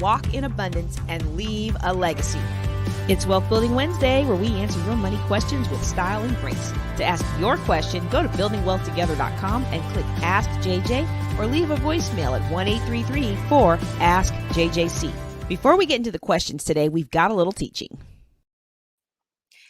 walk in abundance, and leave a legacy. It's Wealth Building Wednesday, where we answer your money questions with style and grace. To ask your question, go to buildingwealthtogether.com and click Ask JJ or leave a voicemail at 1-833-4-ASK-JJC. Before we get into the questions today, we've got a little teaching.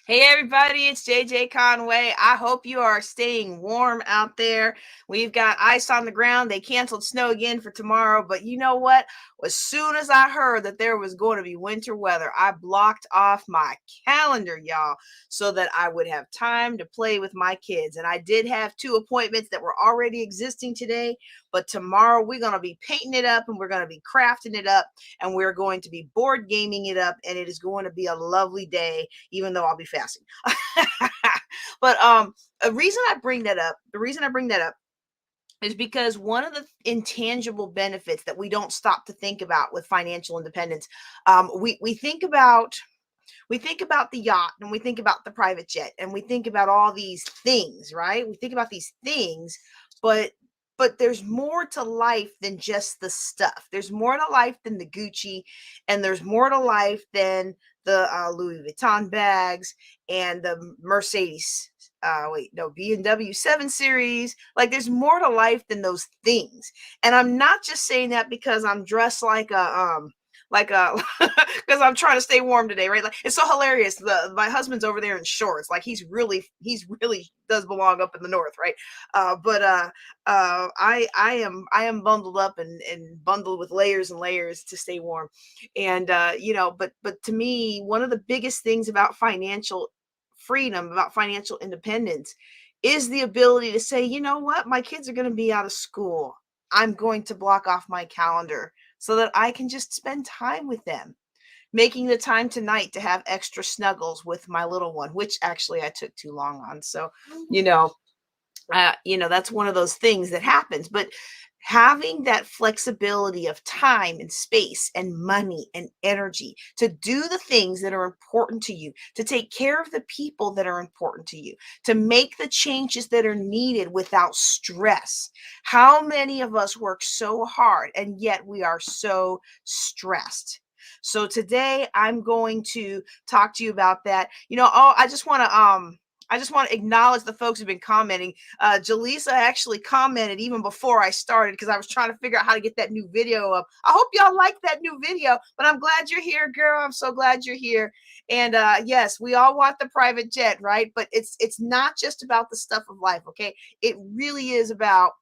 Hey everybody, it's JJ Conway. I hope you are staying warm out there. We've got ice on the ground. They canceled snow again for tomorrow, but you know what? As soon as I heard that there was going to be winter weather, I blocked off my calendar, y'all, so that I would have time to play with my kids. And I did have 2 appointments that were already existing today, but tomorrow we're going to be painting it up and we're going to be crafting it up and we're going to be board gaming it up, and it is going to be a lovely day, even though I'll be fasting. But the reason I bring that up is because one of the intangible benefits that we don't stop to think about with financial independence, we think about the yacht, and we think about the private jet, and we think about all these things, right? We think about these things, but there's more to life than just the stuff. There's more to life than the Gucci, and there's more to life than the Louis Vuitton bags and the Mercedes. BMW 7 Series. Like, there's more to life than those things. And I'm not just saying that because I'm dressed like a because I'm trying to stay warm today, right? Like, it's so hilarious. My husband's over there in shorts. Like, he's really does belong up in the north, right? I am bundled up and bundled with layers and layers to stay warm. And but to me, one of the biggest things about financial freedom, about financial independence, is the ability to say, you know what, my kids are going to be out of school. I'm going to block off my calendar so that I can just spend time with them, making the time tonight to have extra snuggles with my little one, which actually I took too long on. So, that's one of those things that happens. But having that flexibility of time and space and money and energy to do the things that are important to you, to take care of the people that are important to you, to make the changes that are needed without stress. How many of us work so hard and yet we are so stressed? So today I'm going to talk to you about that. I just want to acknowledge the folks who've been commenting. Jaleesa actually commented even before I started because I was trying to figure out how to get that new video up. I hope y'all like that new video, but I'm glad you're here, girl. I'm so glad you're here. And yes, we all want the private jet, right? But it's not just about the stuff of life, okay? It really is about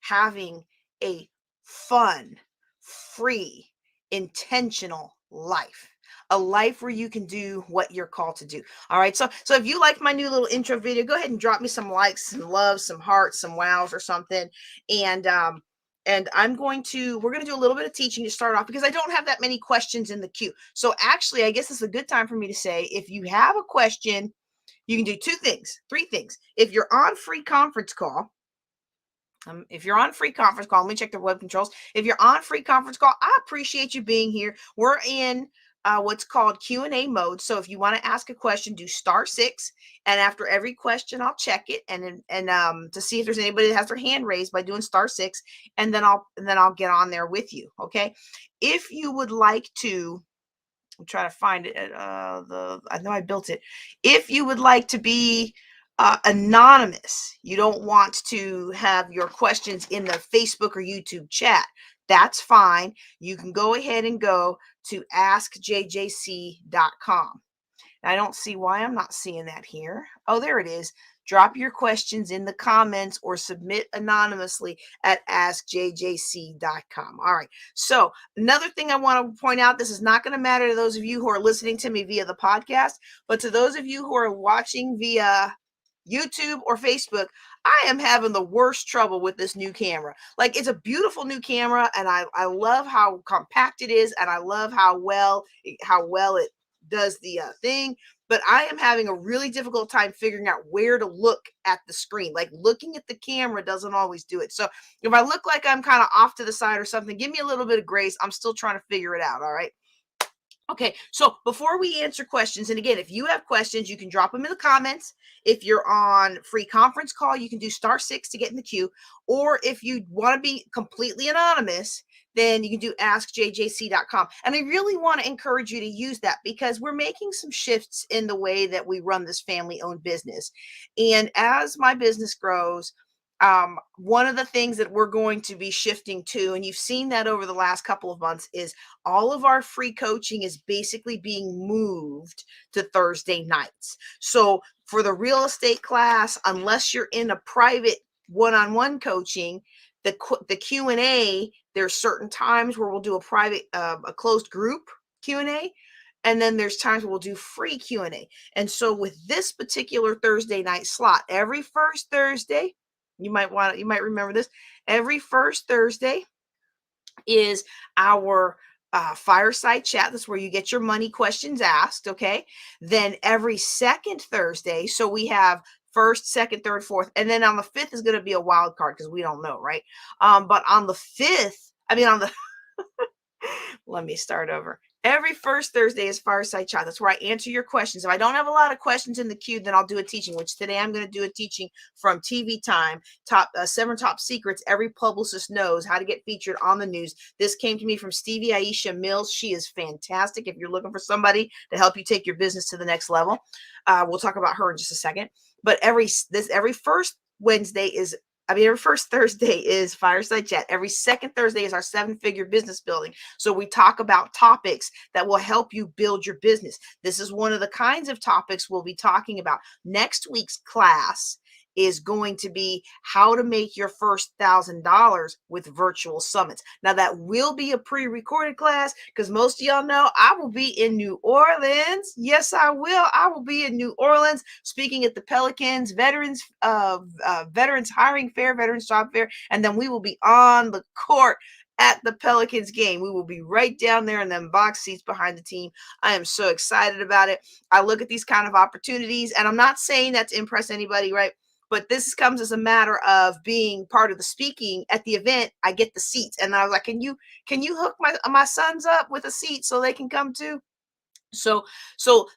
having a fun, free, intentional life. A life where you can do what you're called to do. All right. So if you like my new little intro video, go ahead and drop me some likes, some loves, some hearts, some wows or something. And we're going to do a little bit of teaching to start off because I don't have that many questions in the queue. So actually, I guess it's a good time for me to say, if you have a question, you can do 3 things. If you're on free conference call, let me check the web controls. If you're on free conference call, I appreciate you being here. We're in what's called Q&A mode. So if you want to ask a question, do *6, and after every question, I'll check it and to see if there's anybody that has their hand raised by doing *6, and then I'll get on there with you. Okay. If you would like to, I'm trying to find it. I know I built it. If you would like to be anonymous, you don't want to have your questions in the Facebook or YouTube chat, that's fine. You can go ahead and go to askjjc.com. I don't see why I'm not seeing that here. Oh, there it is. Drop your questions in the comments or submit anonymously at askjjc.com. All right. So another thing I want to point out, this is not going to matter to those of you who are listening to me via the podcast, but to those of you who are watching via YouTube or Facebook, I am having the worst trouble with this new camera. Like, it's a beautiful new camera, and I love how compact it is, and I love how well it does the thing. But I am having a really difficult time figuring out where to look at the screen. Like, looking at the camera doesn't always do it. So if I look like I'm kind of off to the side or something, give me a little bit of grace. I'm still trying to figure it out. All right. Okay, so before we answer questions, and again, if you have questions, you can drop them in the comments. If you're on free conference call, you can do *6 to get in the queue. Or if you want to be completely anonymous, then you can do askjjc.com. And I really want to encourage you to use that because we're making some shifts in the way that we run this family-owned business. And as my business grows, one of the things that we're going to be shifting to, and you've seen that over the last couple of months, is all of our free coaching is basically being moved to Thursday nights. So for the real estate class, unless you're in a private one-on-one coaching, the Q&A, there's certain times where we'll do a private, a closed group Q&A. And then there's times where we'll do free Q&A. And so with this particular Thursday night slot, every first Thursday, you might remember this, every first Thursday is our fireside chat. That's where you get your money questions asked. Okay. Then every second Thursday, so we have first, second, third, fourth, and then on the 5th is going to be a wild card because we don't know, right? But on the 5th, let me start over. Every first Thursday is Fireside Chat. That's where I answer your questions. If I don't have a lot of questions in the queue, then I'll do a teaching, which today I'm going to do a teaching from TV Time, 7 top secrets every publicist knows how to get featured on the news. This came to me from Stevie Aisha Mills. She is fantastic. If you're looking for somebody to help you take your business to the next level, we'll talk about her in just a second. But every first every first Thursday is Fireside Chat. Every second Thursday is our 7-figure business building. So we talk about topics that will help you build your business. This is one of the kinds of topics we'll be talking about. Next week's class is going to be how to make your first $1,000 with virtual summits. Now that will be a pre-recorded class because most of y'all know I will be in New Orleans. Yes, I will. I will be in New Orleans speaking at the Pelicans Veterans Hiring Fair, Veterans Job Fair, and then we will be on the court at the Pelicans game. We will be right down there in them box seats behind the team. I am so excited about it. I look at these kind of opportunities, and I'm not saying that to impress anybody, right? But this comes as a matter of being part of the speaking at the event. I get the seats, and I was like, "Can you hook my sons up with a seat so they can come too?" So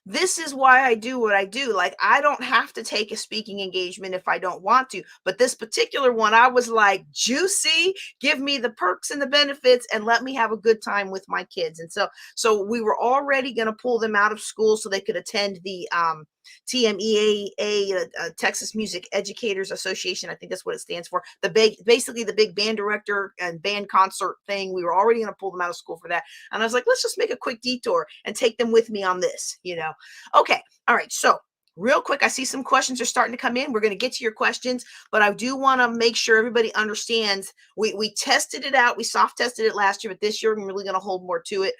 this is why I do what I do. Like, I don't have to take a speaking engagement if I don't want to. But this particular one, I was like, juicy, give me the perks and the benefits and let me have a good time with my kids. And so we were already going to pull them out of school so they could attend the TMEAA, Texas Music Educators Association. I think that's what it stands for. Basically the big band director and band concert thing. We were already going to pull them out of school for that. And I was like, let's just make a quick detour and take them with me on this, Okay. All right. So real quick, I see some questions are starting to come in. We're going to get to your questions, but I do want to make sure everybody understands we tested it out. We soft tested it last year, but this year we're really going to hold more to it.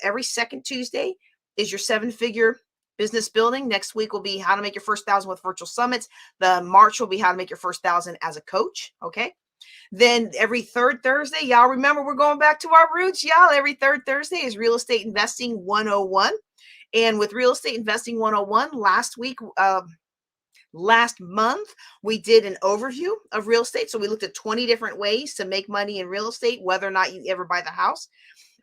Every second Tuesday is your 7-figure business building. Next week will be how to make your first 1,000 with virtual summits. The March will be how to make your first 1,000 as a coach. Okay. Then every third Thursday, y'all remember we're going back to our roots, y'all. Every third Thursday is Real Estate Investing 101. And with Real Estate Investing 101, last month, we did an overview of real estate. So we looked at 20 different ways to make money in real estate, whether or not you ever buy the house.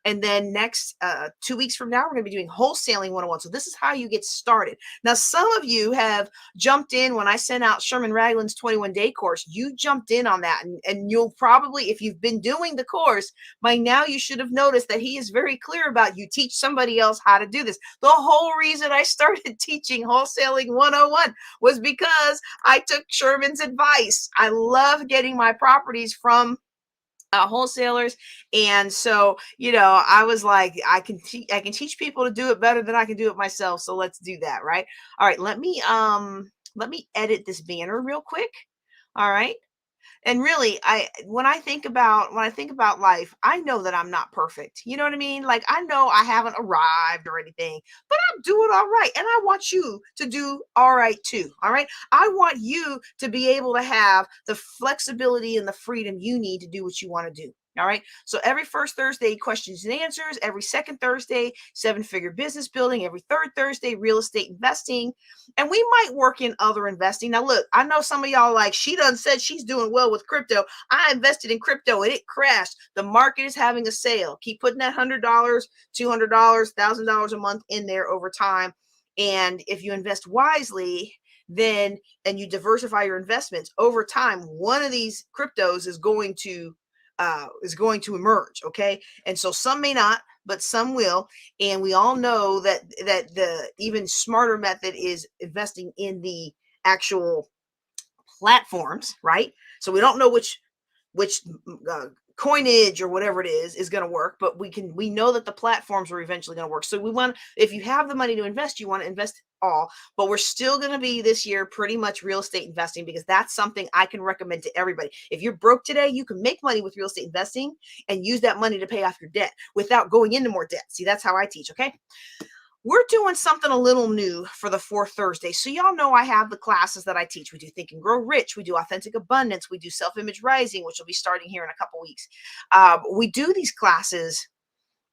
And then next 2 weeks from now, we're going to be doing wholesaling 101. So this is how you get started. Now, some of you have jumped in when I sent out Sherman Ragland's 21-day course. You jumped in on that. And you'll probably, if you've been doing the course, by now you should have noticed that he is very clear about you teach somebody else how to do this. The whole reason I started teaching wholesaling 101 was because I took Sherman's advice. I love getting my properties from wholesalers. And so, I was like, I can teach people to do it better than I can do it myself. So let's do that. Right. All right. Let me edit this banner real quick. All right. And really, when I think about life, I know that I'm not perfect. You know what I mean? Like, I know I haven't arrived or anything, but I'm doing all right. And I want you to do all right too. All right. I want you to be able to have the flexibility and the freedom you need to do what you want to do. All right. So every first Thursday, questions and answers. Every second Thursday, 7-figure business building. Every third Thursday, real estate investing. And we might work in other investing. Now, look, I know some of y'all like, she done said she's doing well with crypto. I invested in crypto and it crashed. The market is having a sale. Keep putting that $100, $200, $1,000 a month in there over time. And if you invest wisely, and you diversify your investments over time, one of these cryptos is going to is going to emerge. Okay. And so some may not, but some will. And we all know that the even smarter method is investing in the actual platforms, right? So we don't know which coinage or whatever it is going to work, but we know that the platforms are eventually going to work. So we want, if you have the money to invest, you want to invest all, but we're still going to be this year pretty much real estate investing, because that's something I can recommend to everybody. If you're broke today, you can make money with real estate investing and use that money to pay off your debt without going into more debt. See, that's how I teach. Okay. We're doing something a little new for the fourth Thursday. So y'all know I have the classes that I teach. We do Think and Grow Rich. We do Authentic Abundance. We do Self-Image Rising, which will be starting here in a couple weeks. We do these classes,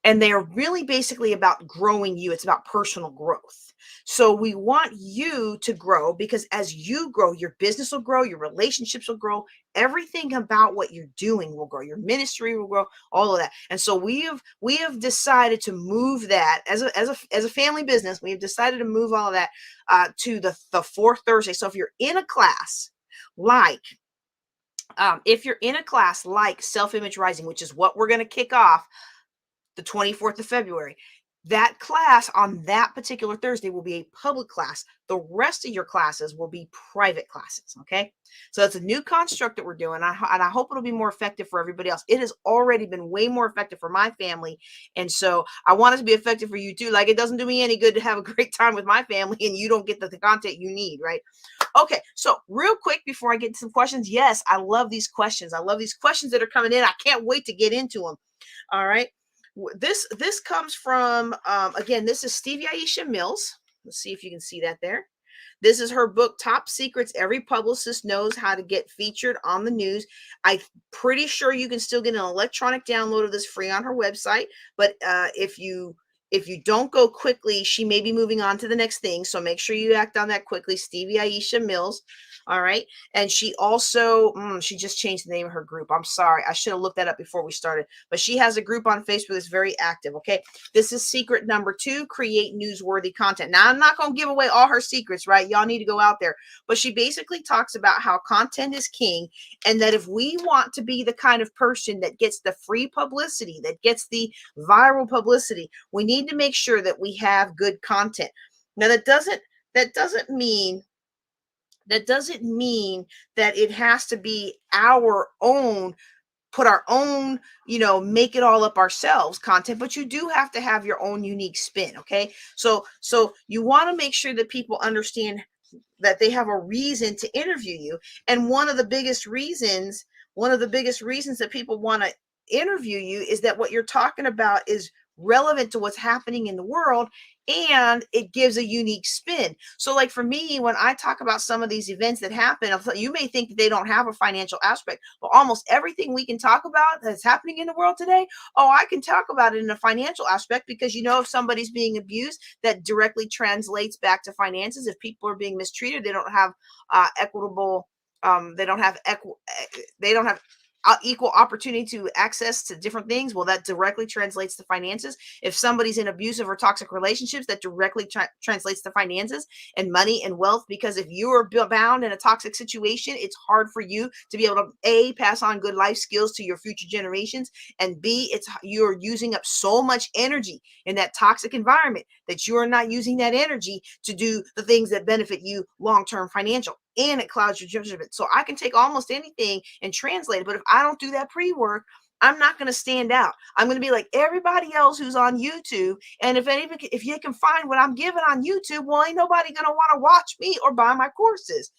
and they are really basically about growing you. It's about personal growth. So we want you to grow, because as you grow, your business will grow, your relationships will grow, everything about what you're doing will grow, your ministry will grow, all of that. And so we have decided to move that as a family business. We have decided to move all of that to the fourth Thursday. So if you're in a class like Self-Image Rising, which is what we're going to kick off the 24th of February, that class on that particular Thursday will be a public class. The rest of your classes will be private classes. Okay. So it's a new construct that we're doing. And I hope it'll be more effective for everybody else. It has already been way more effective for my family. And so I want it to be effective for you too. Like, it doesn't do me any good to have a great time with my family and you don't get the content you need. Right. Okay. So real quick, before I get to some questions. Yes, I love these questions. I love these questions that are coming in. I can't wait to get into them. All right. This comes from, again, this is Stevie Aisha Mills. Let's see if you can see that there. This is her book, Top Secrets Every Publicist Knows How to Get Featured on the News. I'm pretty sure you can still get an electronic download of this free on her website. But if you don't go quickly, she may be moving on to the next thing. So make sure you act on that quickly. Stevie Aisha Mills. All right. And she also, she just changed the name of her group. I'm sorry. I should have looked that up before we started. But she has a group on Facebook that's very active. Okay. This is secret number 2, create newsworthy content. Now, I'm not going to give away all her secrets, right? Y'all need to go out there. But she basically talks about how content is king, and that if we want to be the kind of person that gets the free publicity, that gets the viral publicity, we need to make sure that we have good content. Now, that doesn't mean that it has to be our own, put our own, make it all up ourselves content, but you do have to have your own unique spin. Okay. So you want to make sure that people understand that they have a reason to interview you. And one of the biggest reasons that people want to interview you is that what you're talking about is relevant to what's happening in the world, and it gives a unique spin. So like for me, when I talk about some of these events that happen, you may think that they don't have a financial aspect, but almost everything we can talk about that's happening in the world today, I can talk about it in a financial aspect, because if somebody's being abused, that directly translates back to finances. If people are being mistreated, they don't have equitable, they don't have equal opportunity to access to different things. Well, that directly translates to finances. If somebody's in abusive or toxic relationships, that directly translates to finances and money and wealth. Because if you are bound in a toxic situation, it's hard for you to be able to A, pass on good life skills to your future generations, and B, you're using up so much energy in that toxic environment that you are not using that energy to do the things that benefit you long-term financial, and it clouds your judgment. So I can take almost anything and translate it, but if I don't do that pre-work, I'm not going to stand out. I'm going to be like everybody else who's on YouTube. And if you can find what I'm giving on YouTube, well, ain't nobody going to want to watch me or buy my courses.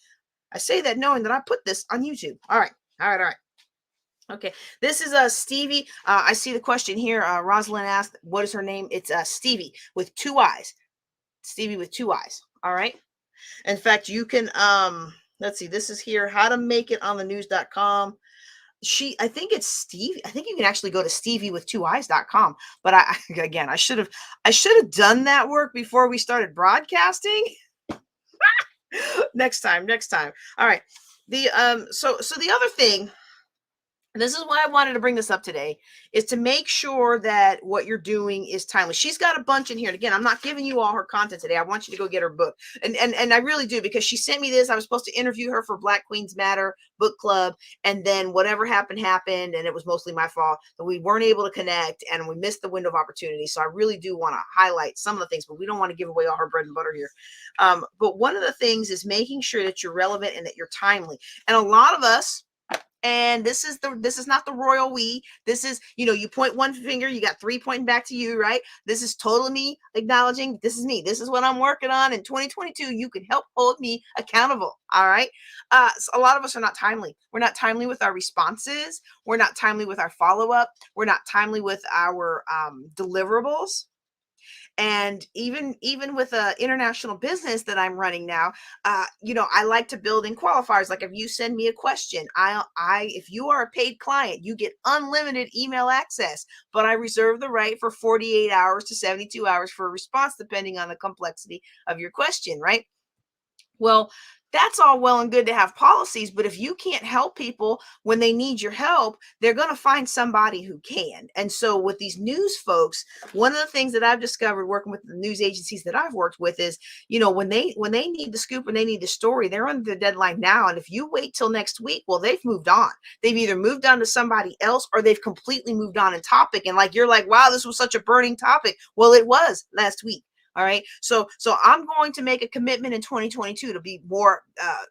I say that knowing that I put this on YouTube. All right. Okay. This is Stevie. I see the question here. Rosalind asked, what is her name? It's Stevie with 2 eyes. Stevie with 2 eyes. All right. In fact, you can, let's see, this is here, how to make it on the news.com. I think it's Stevie. I think you can actually go to steviewith2eyes.com. But I should have done that work before we started broadcasting. Next time. All right. So the other thing And this is why I wanted to bring this up today, is to make sure that what you're doing is timely. She's got a bunch in here. And again, I'm not giving you all her content today. I want you to go get her book. And I really do, because she sent me this. I was supposed to interview her for Black Queens Matter book club. And then whatever happened. And it was mostly my fault that we weren't able to connect and we missed the window of opportunity. So I really do want to highlight some of the things, but we don't want to give away all her bread and butter here. But one of the things is making sure that you're relevant and that you're timely. And a lot of us, and this is not the royal we. This is, you point one finger, you got three pointing back to you, right? This is totally me acknowledging this is me. This is what I'm working on in 2022. You can help hold me accountable. All right. So a lot of us are not timely. We're not timely with our responses. We're not timely with our follow-up. We're not timely with our deliverables. And even with an international business that I'm running now, I like to build in qualifiers. Like if you send me a question, if you are a paid client, you get unlimited email access, but I reserve the right for 48 hours to 72 hours for a response, depending on the complexity of your question, right? Well, that's all well and good to have policies, but if you can't help people when they need your help, they're going to find somebody who can. And so with these news folks, one of the things that I've discovered working with the news agencies that I've worked with is, when they need the scoop and they need the story, they're under the deadline now. And if you wait till next week, well, they've moved on. They've either moved on to somebody else or they've completely moved on in topic. And like, you're like, wow, this was such a burning topic. Well, it was last week. All right. So I'm going to make a commitment in 2022 to be more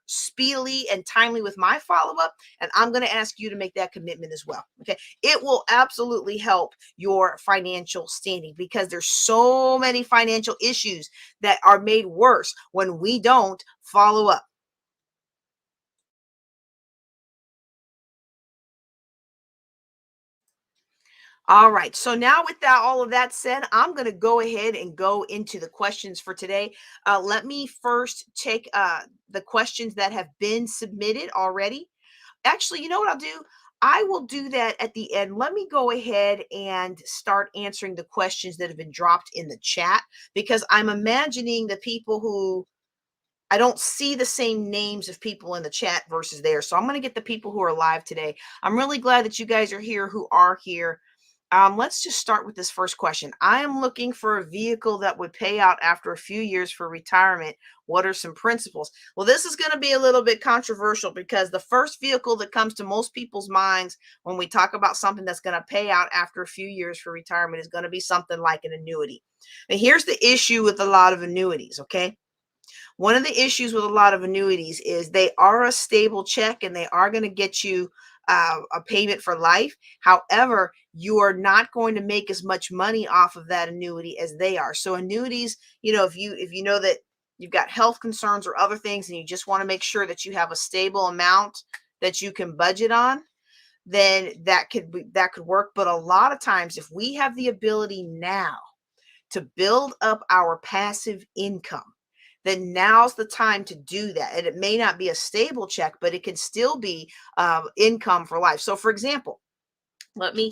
speedily and timely with my follow-up. And I'm going to ask you to make that commitment as well. Okay. It will absolutely help your financial standing, because there's so many financial issues that are made worse when we don't follow up. All right. So now with all of that said, I'm going to go ahead and go into the questions for today. Let me first take the questions that have been submitted already. Actually, you know what I'll do? I will do that at the end. Let me go ahead and start answering the questions that have been dropped in the chat, because I'm imagining the people who I don't see the same names of people in the chat versus there. So I'm going to get the people who are live today. I'm really glad that you guys are here who are here. Let's just start with this first question. I am looking for a vehicle that would pay out after a few years for retirement. What are some principles? Well, this is going to be a little bit controversial, because the first vehicle that comes to most people's minds when we talk about something that's going to pay out after a few years for retirement is going to be something like an annuity. And here's the issue with a lot of annuities, okay? One of the issues with a lot of annuities is they are a stable check and they are going to get you a payment for life. However, you are not going to make as much money off of that annuity as they are. So annuities, if you know that you've got health concerns or other things and you just want to make sure that you have a stable amount that you can budget on, then that could work. But a lot of times, if we have the ability now to build up our passive income, then now's the time to do that. And it may not be a stable check, but it can still be income for life. So for example, I'm going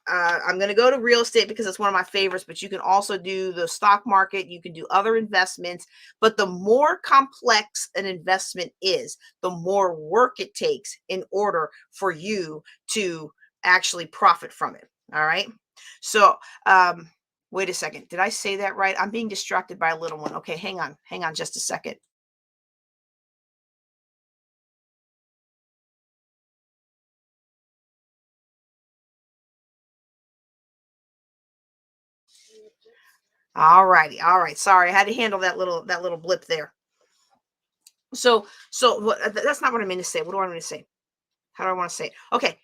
to go to real estate because it's one of my favorites, but you can also do the stock market. You can do other investments, but the more complex an investment is, the more work it takes in order for you to actually profit from it. All right. So, wait a second. Did I say that right? I'm being distracted by a little one. Okay, hang on just a second. All righty. All right. Sorry, I had to handle that little blip there. So that's not what I mean to say. What do I mean to say? How do I want to say it? Okay.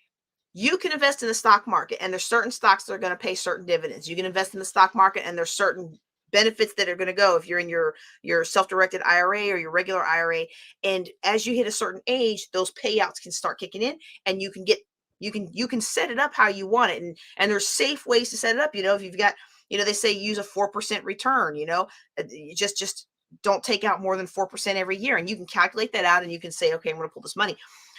You can invest in the stock market, and there's certain stocks that are going to pay certain dividends. You can invest in the stock market, and there's certain benefits that are going to go if you're in your self-directed IRA or your regular IRA. And as you hit a certain age, those payouts can start kicking in, and you can set it up how you want it. And there's safe ways to set it up. If you've got, they say use a 4% return, you just don't take out more than 4% every year, and you can calculate that out and you can say, okay, I'm going to pull this money.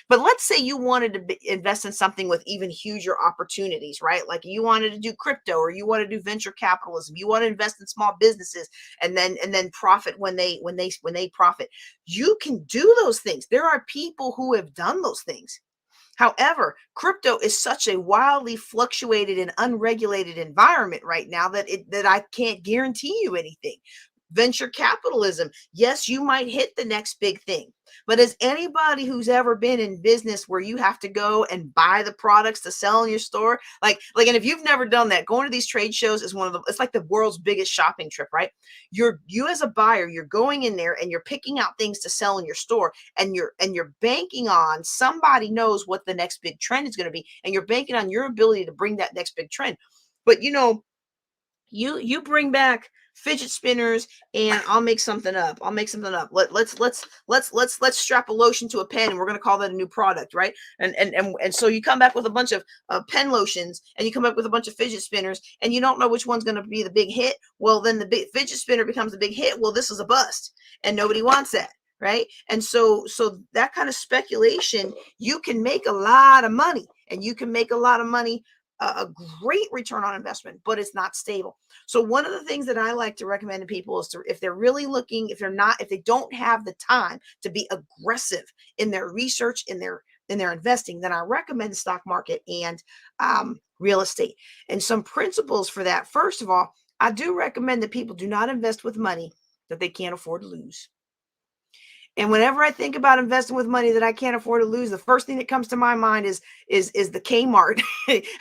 But let's say you wanted to invest in something with even huger opportunities, right? Like you wanted to do crypto, or you want to do venture capitalism. You want to invest in small businesses and then profit when they profit. You can do those things. There are people who have done those things. However, crypto is such a wildly fluctuated and unregulated environment right now that I can't guarantee you anything. Venture capitalism, yes, you might hit the next big thing. But as anybody who's ever been in business where you have to go and buy the products to sell in your store, and if you've never done that, going to these trade shows is it's like the world's biggest shopping trip, right? You as a buyer, you're going in there and you're picking out things to sell in your store, and you're banking on somebody knows what the next big trend is going to be, and you're banking on your ability to bring that next big trend. But you bring back fidget spinners and I'll make something up. Let's strap a lotion to a pen and we're going to call that a new product, right? And so you come back with a bunch of pen lotions and you come up with a bunch of fidget spinners and you don't know which one's going to be the big hit. Well, then the big fidget spinner becomes the big hit. Well, this is a bust and nobody wants that. Right. And so that kind of speculation, you can make a lot of money, and you can make a lot of money, a great return on investment, but it's not stable. So one of the things that I like to recommend to people is to, if they're really looking, if they don't have the time to be aggressive in their research, in their investing, then I recommend the stock market and real estate. And some principles for that. First of all, I do recommend that people do not invest with money that they can't afford to lose. And whenever I think about investing with money that I can't afford to lose, the first thing that comes to my mind is the Kmart.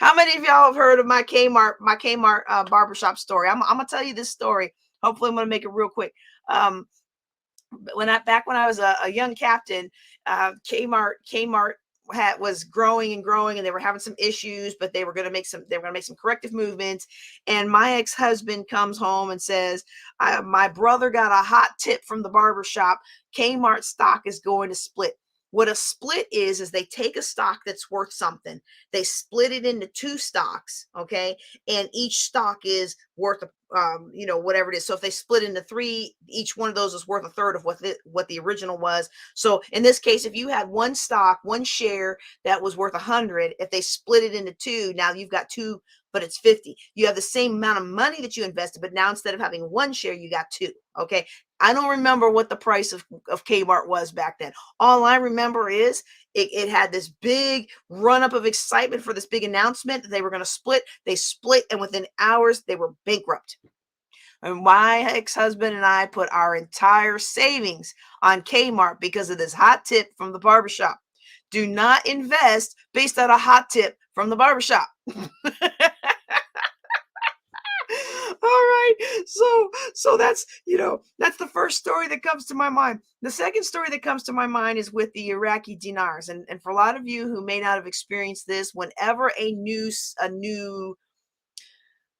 How many of y'all have heard of my Kmart barbershop story? I'm gonna tell you this story. Hopefully, I'm gonna make it real quick. Back when I was a young captain, Kmart was growing and growing, and they were having some issues, but they were going to make some corrective movements. And my ex-husband comes home and says, my brother got a hot tip from the barber shop. Kmart stock is going to split. What a split is they take a stock that's worth something, they split it into two stocks, okay, and each stock is worth whatever it is. So if they split into three, each one of those is worth a third of what the original was. So in this case, if you had one stock, one share that was worth 100, if they split it into two, now you've got two, but it's 50. You have the same amount of money that you invested, but now instead of having one share, you got two. Okay. I don't remember what the price of Kmart was back then. All I remember is it had this big run up of excitement for this big announcement that they were going to split. They split, and within hours, they were bankrupt. And my ex-husband and I put our entire savings on Kmart because of this hot tip from the barbershop. Do not invest based on a hot tip from the barbershop. All right. So that's the first story that comes to my mind. The second story that comes to my mind is with the Iraqi dinars. And for a lot of you who may not have experienced this, whenever a new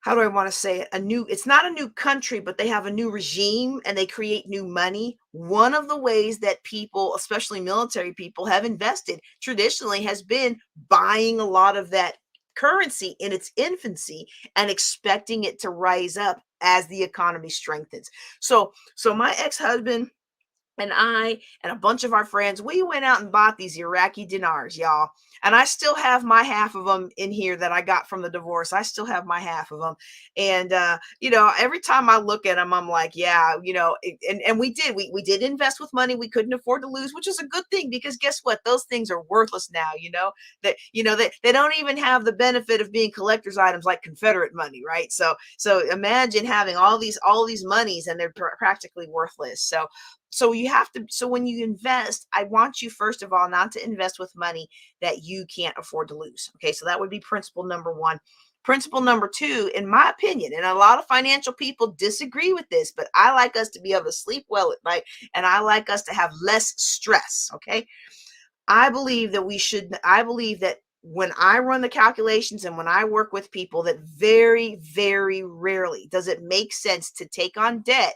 how do I want to say it? It's not a new country, but they have a new regime and they create new money. One of the ways that people, especially military people, have invested traditionally has been buying a lot of that currency in its infancy and expecting it to rise up as the economy strengthens. So my ex-husband and I and a bunch of our friends, we went out and bought these Iraqi dinars, y'all. And I still have my half of them in here that I got from the divorce. I still have my half of them. And, every time I look at them, I'm like, yeah, and we did invest with money we couldn't afford to lose, which is a good thing, because guess what? Those things are worthless now, they don't even have the benefit of being collector's items like Confederate money, right? So imagine having all these monies and they're practically worthless. So when you invest, I want you, first of all, not to invest with money that you can't afford to lose. Okay. So that would be principle number one. Principle number two, in my opinion, and a lot of financial people disagree with this, but I like us to be able to sleep well at night, and I like us to have less stress. Okay. I believe that when I run the calculations and when I work with people, that very, very rarely does it make sense to take on debt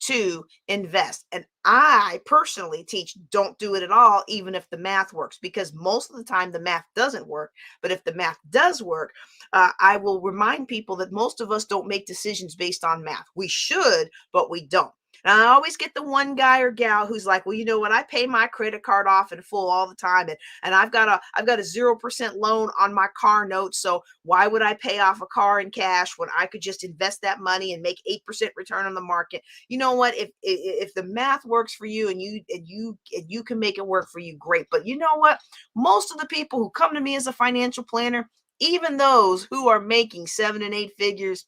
to invest. And I personally teach, don't do it at all, even if the math works, because most of the time the math doesn't work. But if the math does work, I will remind people that most of us don't make decisions based on math. We should, but we don't. And I always get the one guy or gal who's like, well, you know what? I pay my credit card off in full all the time. And I've got a 0% loan on my car note. So why would I pay off a car in cash when I could just invest that money and make 8% return on the market? You know what? If the math works for you and you can make it work for you, great. But you know what? Most of the people who come to me as a financial planner, even those who are making 7 and 8 figures,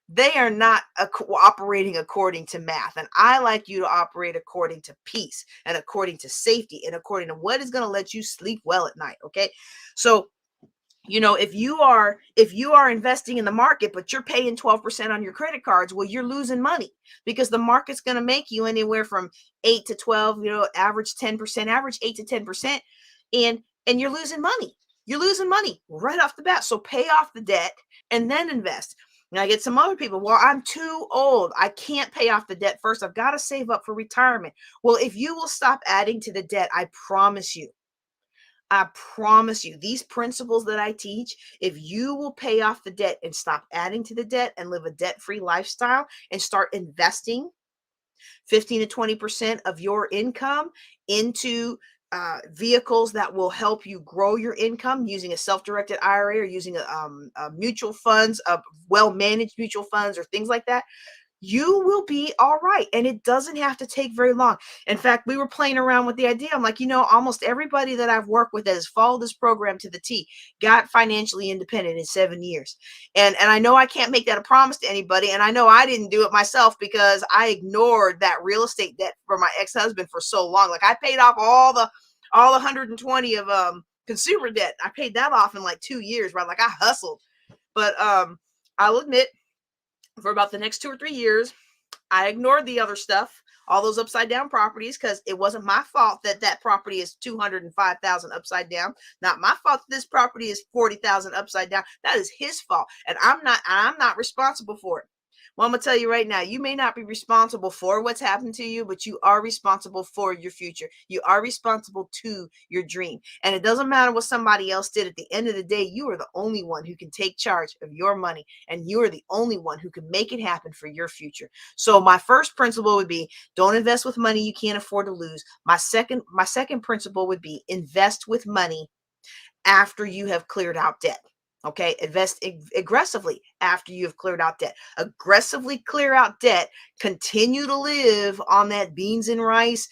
they are not operating according to math. And I like you to operate according to peace and according to safety and according to what is going to let you sleep well at night. Okay. So, you know, if you are investing in the market, but you're paying 12% on your credit cards, well, you're losing money because the market's going to make you anywhere from 8 to 12, you know, average 10%, average 8 to 10%. And you're losing money. You're losing money right off the bat. So pay off the debt and then invest. And I get some other people, well, I'm too old. I can't pay off the debt first. I've got to save up for retirement. Well, if you will stop adding to the debt, I promise you, these principles that I teach, if you will pay off the debt and stop adding to the debt and live a debt-free lifestyle and start investing 15 to 20% of your income into vehicles that will help you grow your income using a self-directed IRA or using a mutual funds, well-managed mutual funds or things like that, you will be all right. And it doesn't have to take very long. In fact, we were playing around with the idea. I'm like, you know, almost everybody that I've worked with that has followed this program to the T got financially independent in 7 years. And I know I can't make that a promise to anybody. And I know I didn't do it myself because I ignored that real estate debt for my ex-husband for so long. Like I paid off all the 120 of consumer debt. I paid that off in like 2 years, right? Like I hustled. But I'll admit, for about the next 2 or 3 years, I ignored the other stuff, all those upside down properties, because it wasn't my fault that that property is 205,000 upside down. Not my fault that this property is 40,000 upside down. That is his fault, and I'm not responsible for it. Well, I'm gonna tell you right now, you may not be responsible for what's happened to you, but you are responsible for your future. You are responsible to your dream. And it doesn't matter what somebody else did. At the end of the day, you are the only one who can take charge of your money, and you are the only one who can make it happen for your future. So my first principle would be don't invest with money you can't afford to lose. My second principle would be invest with money after you have cleared out debt. Okay, invest aggressively after you have cleared out debt. Aggressively clear out debt. Continue to live on that beans and rice,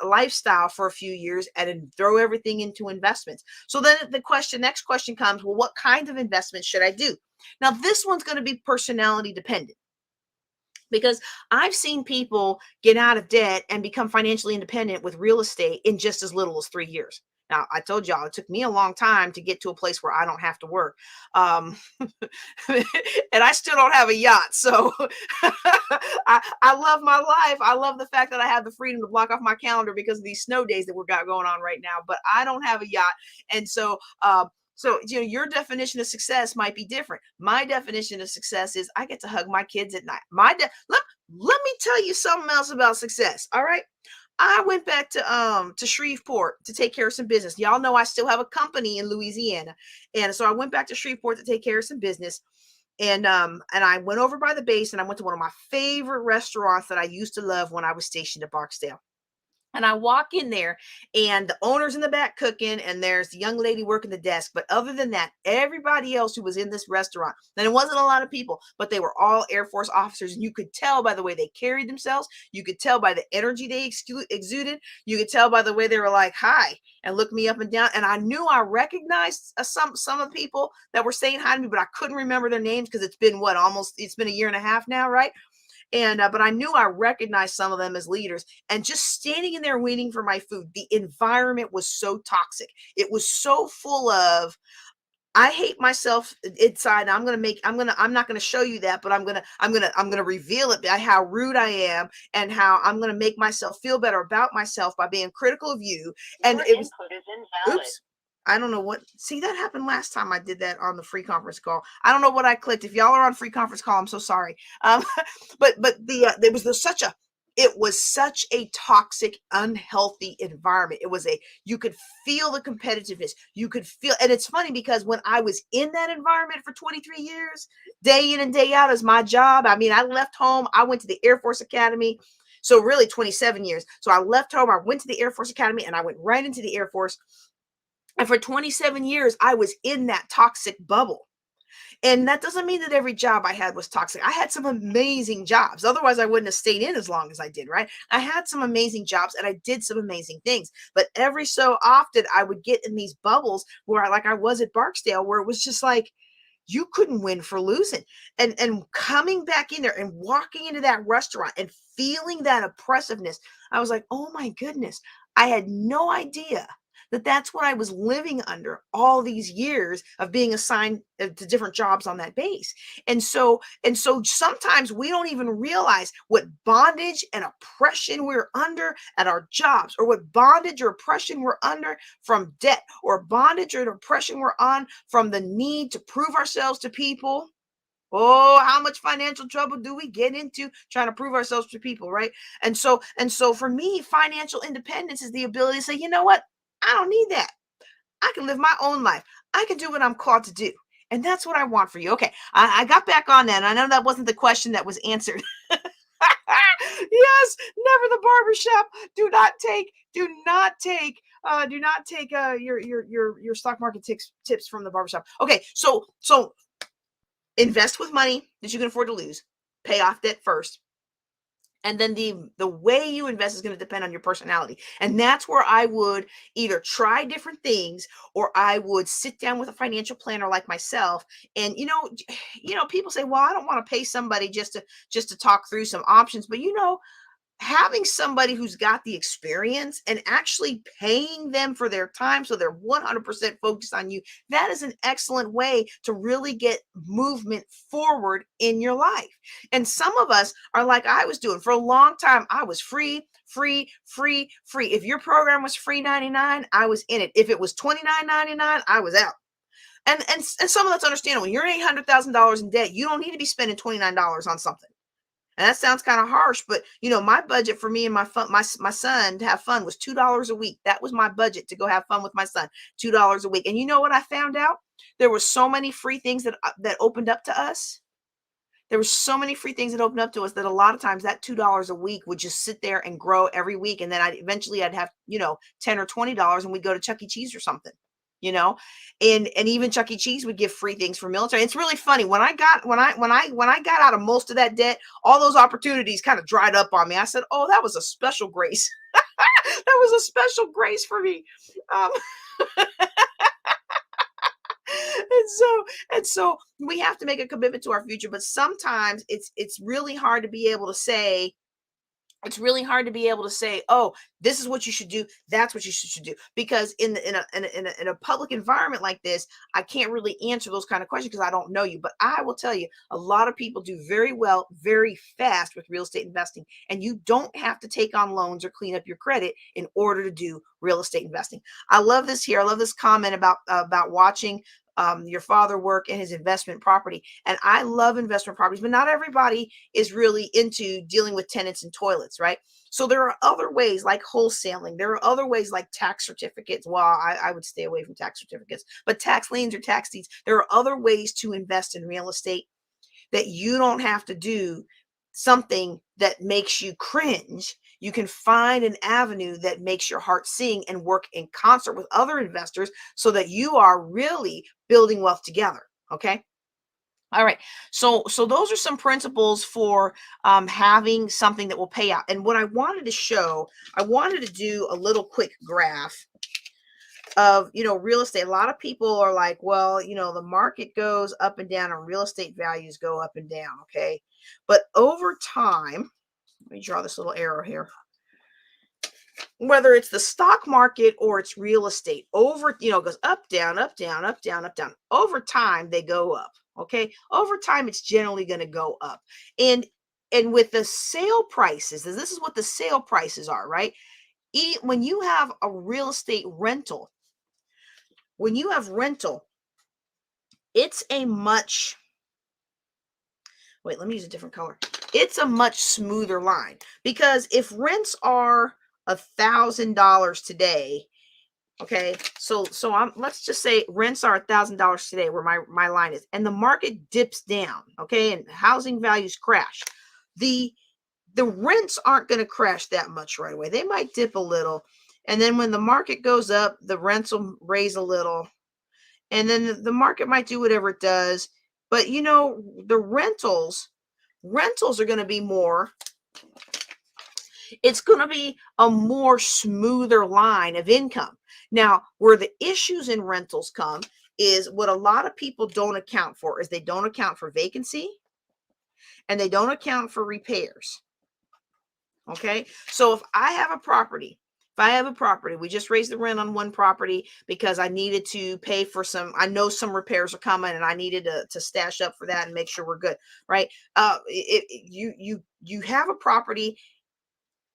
lifestyle for a few years, and then throw everything into investments. So then next question comes, well, what kind of investment should I do? Now, this one's going to be personality dependent, because I've seen people get out of debt and become financially independent with real estate in just as little as 3 years. Now, I told y'all it took me a long time to get to a place where I don't have to work. And I still don't have a yacht. So I love my life. I love the fact that I have the freedom to block off my calendar because of these snow days that we've got going on right now. But I don't have a yacht. And so, you know, your definition of success might be different. My definition of success is I get to hug my kids at night. Let me tell you something else about success. All right. I went back to Shreveport to take care of some business. Y'all know I still have a company in Louisiana. And so I went back to Shreveport to take care of some business. And I went over by the base and I went to one of my favorite restaurants that I used to love when I was stationed at Barksdale. And I walk in there and the owner's in the back cooking and there's the young lady working the desk. But other than that, everybody else who was in this restaurant, and it wasn't a lot of people, but they were all Air Force officers. And you could tell by the way they carried themselves. You could tell by the energy they exuded. You could tell by the way they were like, hi, and looked me up and down. And I knew I recognized some of the people that were saying hi to me, but I couldn't remember their names because it's been it's been a year and a half now, right? And but I knew I recognized some of them as leaders. And just standing in there waiting for my food, the environment was so toxic. It was so full of, I hate myself inside. I'm not gonna show you that, but I'm gonna reveal it by how rude I am and how I'm gonna make myself feel better about myself by being critical of you. And it was, oops. I don't know what, see, that happened last time I did that on the free conference call. I don't know what I clicked. If y'all are on free conference call, I'm so sorry. But there was such a it was such a toxic, unhealthy environment. You could feel the competitiveness. You could feel, and it's funny because when I was in that environment for 23 years, day in and day out as my job, I mean, I left home, I went to the Air Force Academy. So really 27 years. So I left home, I went to the Air Force Academy, and I went right into the Air Force. And for 27 years, I was in that toxic bubble. And that doesn't mean that every job I had was toxic. I had some amazing jobs. Otherwise, I wouldn't have stayed in as long as I did, right? I had some amazing jobs and I did some amazing things. But every so often, I would get in these bubbles where, like I was at Barksdale, where it was just like, you couldn't win for losing. And coming back in there and walking into that restaurant and feeling that oppressiveness, I was like, oh my goodness, I had no idea that that's what I was living under all these years of being assigned to different jobs on that base. And so sometimes we don't even realize what bondage and oppression we're under at our jobs, or what bondage or oppression we're under from debt, or bondage or oppression we're on from the need to prove ourselves to people. Oh, how much financial trouble do we get into trying to prove ourselves to people, right? And so for me, financial independence is the ability to say, you know what? I don't need that. I can live my own life. I can do what I'm called to do. And that's what I want for you. Okay, I got back on that. I know that wasn't the question that was answered. Yes, never the barbershop. Do not take your stock market tips from the barbershop. Okay, so invest with money that you can afford to lose. Pay off debt first. And then the way you invest is going to depend on your personality. And that's where I would either try different things, or I would sit down with a financial planner like myself. And people say, well, I don't want to pay somebody just to talk through some options. But having somebody who's got the experience and actually paying them for their time so they're 100% focused on you, that is an excellent way to really get movement forward in your life. And some of us are like I was doing for a long time. I was free. If your program was free 99, I was in it. If it was $29.99, I was out. And some of that's understandable. When you're $800,000 in debt, you don't need to be spending $29 on something. And that sounds kind of harsh, but my budget for me and my son to have fun was $2 a week. That was my budget to go have fun with my son, $2 a week. And you know what I found out? There were so many free things that opened up to us. There were so many free things that opened up to us that a lot of times that $2 a week would just sit there and grow every week. And then I'd have, $10 or $20 and we'd go to Chuck E. Cheese or something. And even Chuck E. Cheese would give free things for military. It's really funny. When I got out of most of that debt, all those opportunities kind of dried up on me. I said, oh, that was a special grace. That was a special grace for me. And so we have to make a commitment to our future, but sometimes it's really hard to be able to say, oh, this is what you should do. That's what you should do. Because in a public environment like this, I can't really answer those kind of questions because I don't know you. But I will tell you, a lot of people do very well, very fast with real estate investing. And you don't have to take on loans or clean up your credit in order to do real estate investing. I love this here. I love this comment about watching your father work in his investment property. And I love investment properties, but not everybody is really into dealing with tenants and toilets, right? So there are other ways like wholesaling. There are other ways like tax certificates. Well, I would stay away from tax certificates, but tax liens or tax deeds. There are other ways to invest in real estate that you don't have to do something that makes you cringe. You can find an avenue that makes your heart sing and work in concert with other investors so that you are really building wealth together. Okay. All right. So those are some principles for having something that will pay out. And what I wanted to do a little quick graph of, real estate. A lot of people are like, well, the market goes up and down and real estate values go up and down. Okay. But over time, let me draw this little arrow here. Whether it's the stock market or it's real estate, goes up, down, up, down, up, down, up, down. Over time, they go up. Okay. Over time, it's generally going to go up. And with the sale prices, this is what the sale prices are, right? When you have a real estate rental, it's a much Wait, let me use a different color. It's a much smoother line, because if rents are $1,000 today, okay, so let's just say rents are $1,000 today, where my line is, and the market dips down, okay, and housing values crash. The rents aren't going to crash that much right away. They might dip a little, and then when the market goes up, the rents will raise a little, and then the market might do whatever it does. But you know, the rentals are going to be more, it's going to be a more smoother line of income. Now, where the issues in rentals come is what a lot of people don't account for, is they don't account for vacancy and they don't account for repairs. Okay, so if I have a property, we just raised the rent on one property because I needed to pay for some, I know some repairs are coming and I needed to stash up for that and make sure we're good, right? You have a property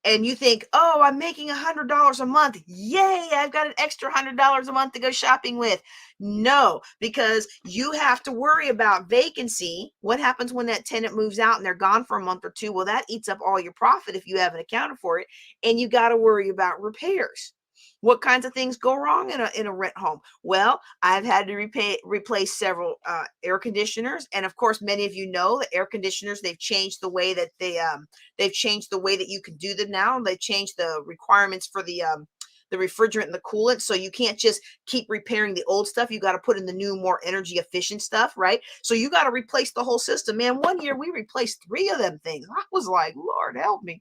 and you think, oh, I'm making $100 a month. Yay, I've got an extra $100 a month to go shopping with. No, because you have to worry about vacancy. What happens when that tenant moves out and they're gone for a month or two? Well, that eats up all your profit if you haven't accounted for it. And you got to worry about repairs. What kinds of things go wrong in a rent home? Well, I've had to replace several air conditioners, and of course, many of you know that air conditioners, they've changed the way that they've changed the way that you can do them now. They've changed the requirements for the refrigerant and the coolant, so you can't just keep repairing the old stuff. You got to put in the new, more energy efficient stuff, right? So you got to replace the whole system. Man, one year we replaced 3 of them things. I was like, Lord help me.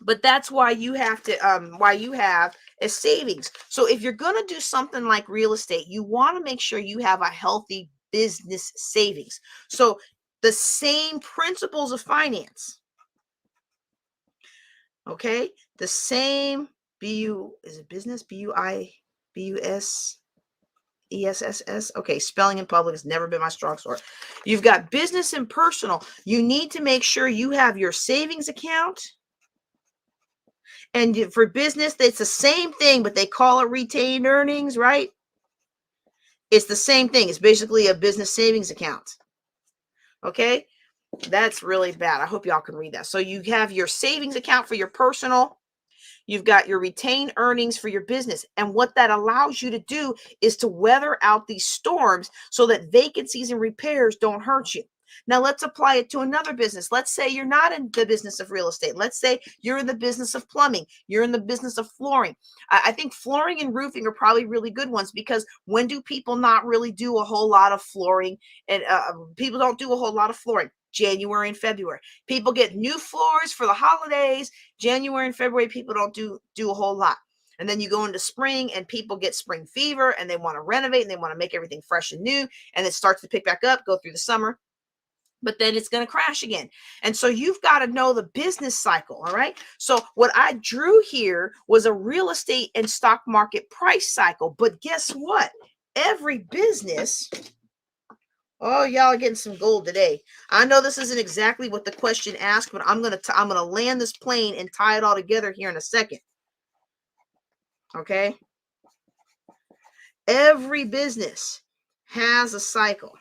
But that's why you have to why you have a savings. So if you're going to do something like real estate, you want to make sure you have a healthy business savings. So the same principles of finance, okay, the same is it business, BUSESS. Okay, spelling in public has never been my strong suit. You've got business and personal. You need to make sure you have your savings account. And for business, it's the same thing, but they call it retained earnings, right? It's the same thing. It's basically a business savings account. Okay, that's really bad. I hope y'all can read that. So you have your savings account for your personal. You've got your retained earnings for your business. And what that allows you to do is to weather out these storms so that vacancies and repairs don't hurt you. Now let's apply it to another business. Let's say you're not in the business of real estate. Let's say you're in the business of plumbing. You're in the business of flooring. I think flooring and roofing are probably really good ones, because when do people not really do a whole lot of flooring? And people don't do a whole lot of flooring. January and February. People get new floors for the holidays. January and February, people don't do a whole lot. And then you go into spring and people get spring fever and they want to renovate and they want to make everything fresh and new. And it starts to pick back up, go through the summer, but then it's going to crash again. And so you've got to know the business cycle. All right. So what I drew here was a real estate and stock market price cycle. But guess what? Every business, oh, y'all are getting some gold today. I know this isn't exactly what the question asked, but I'm gonna land this plane and tie it all together here in a second. Okay. Every business has a cycle.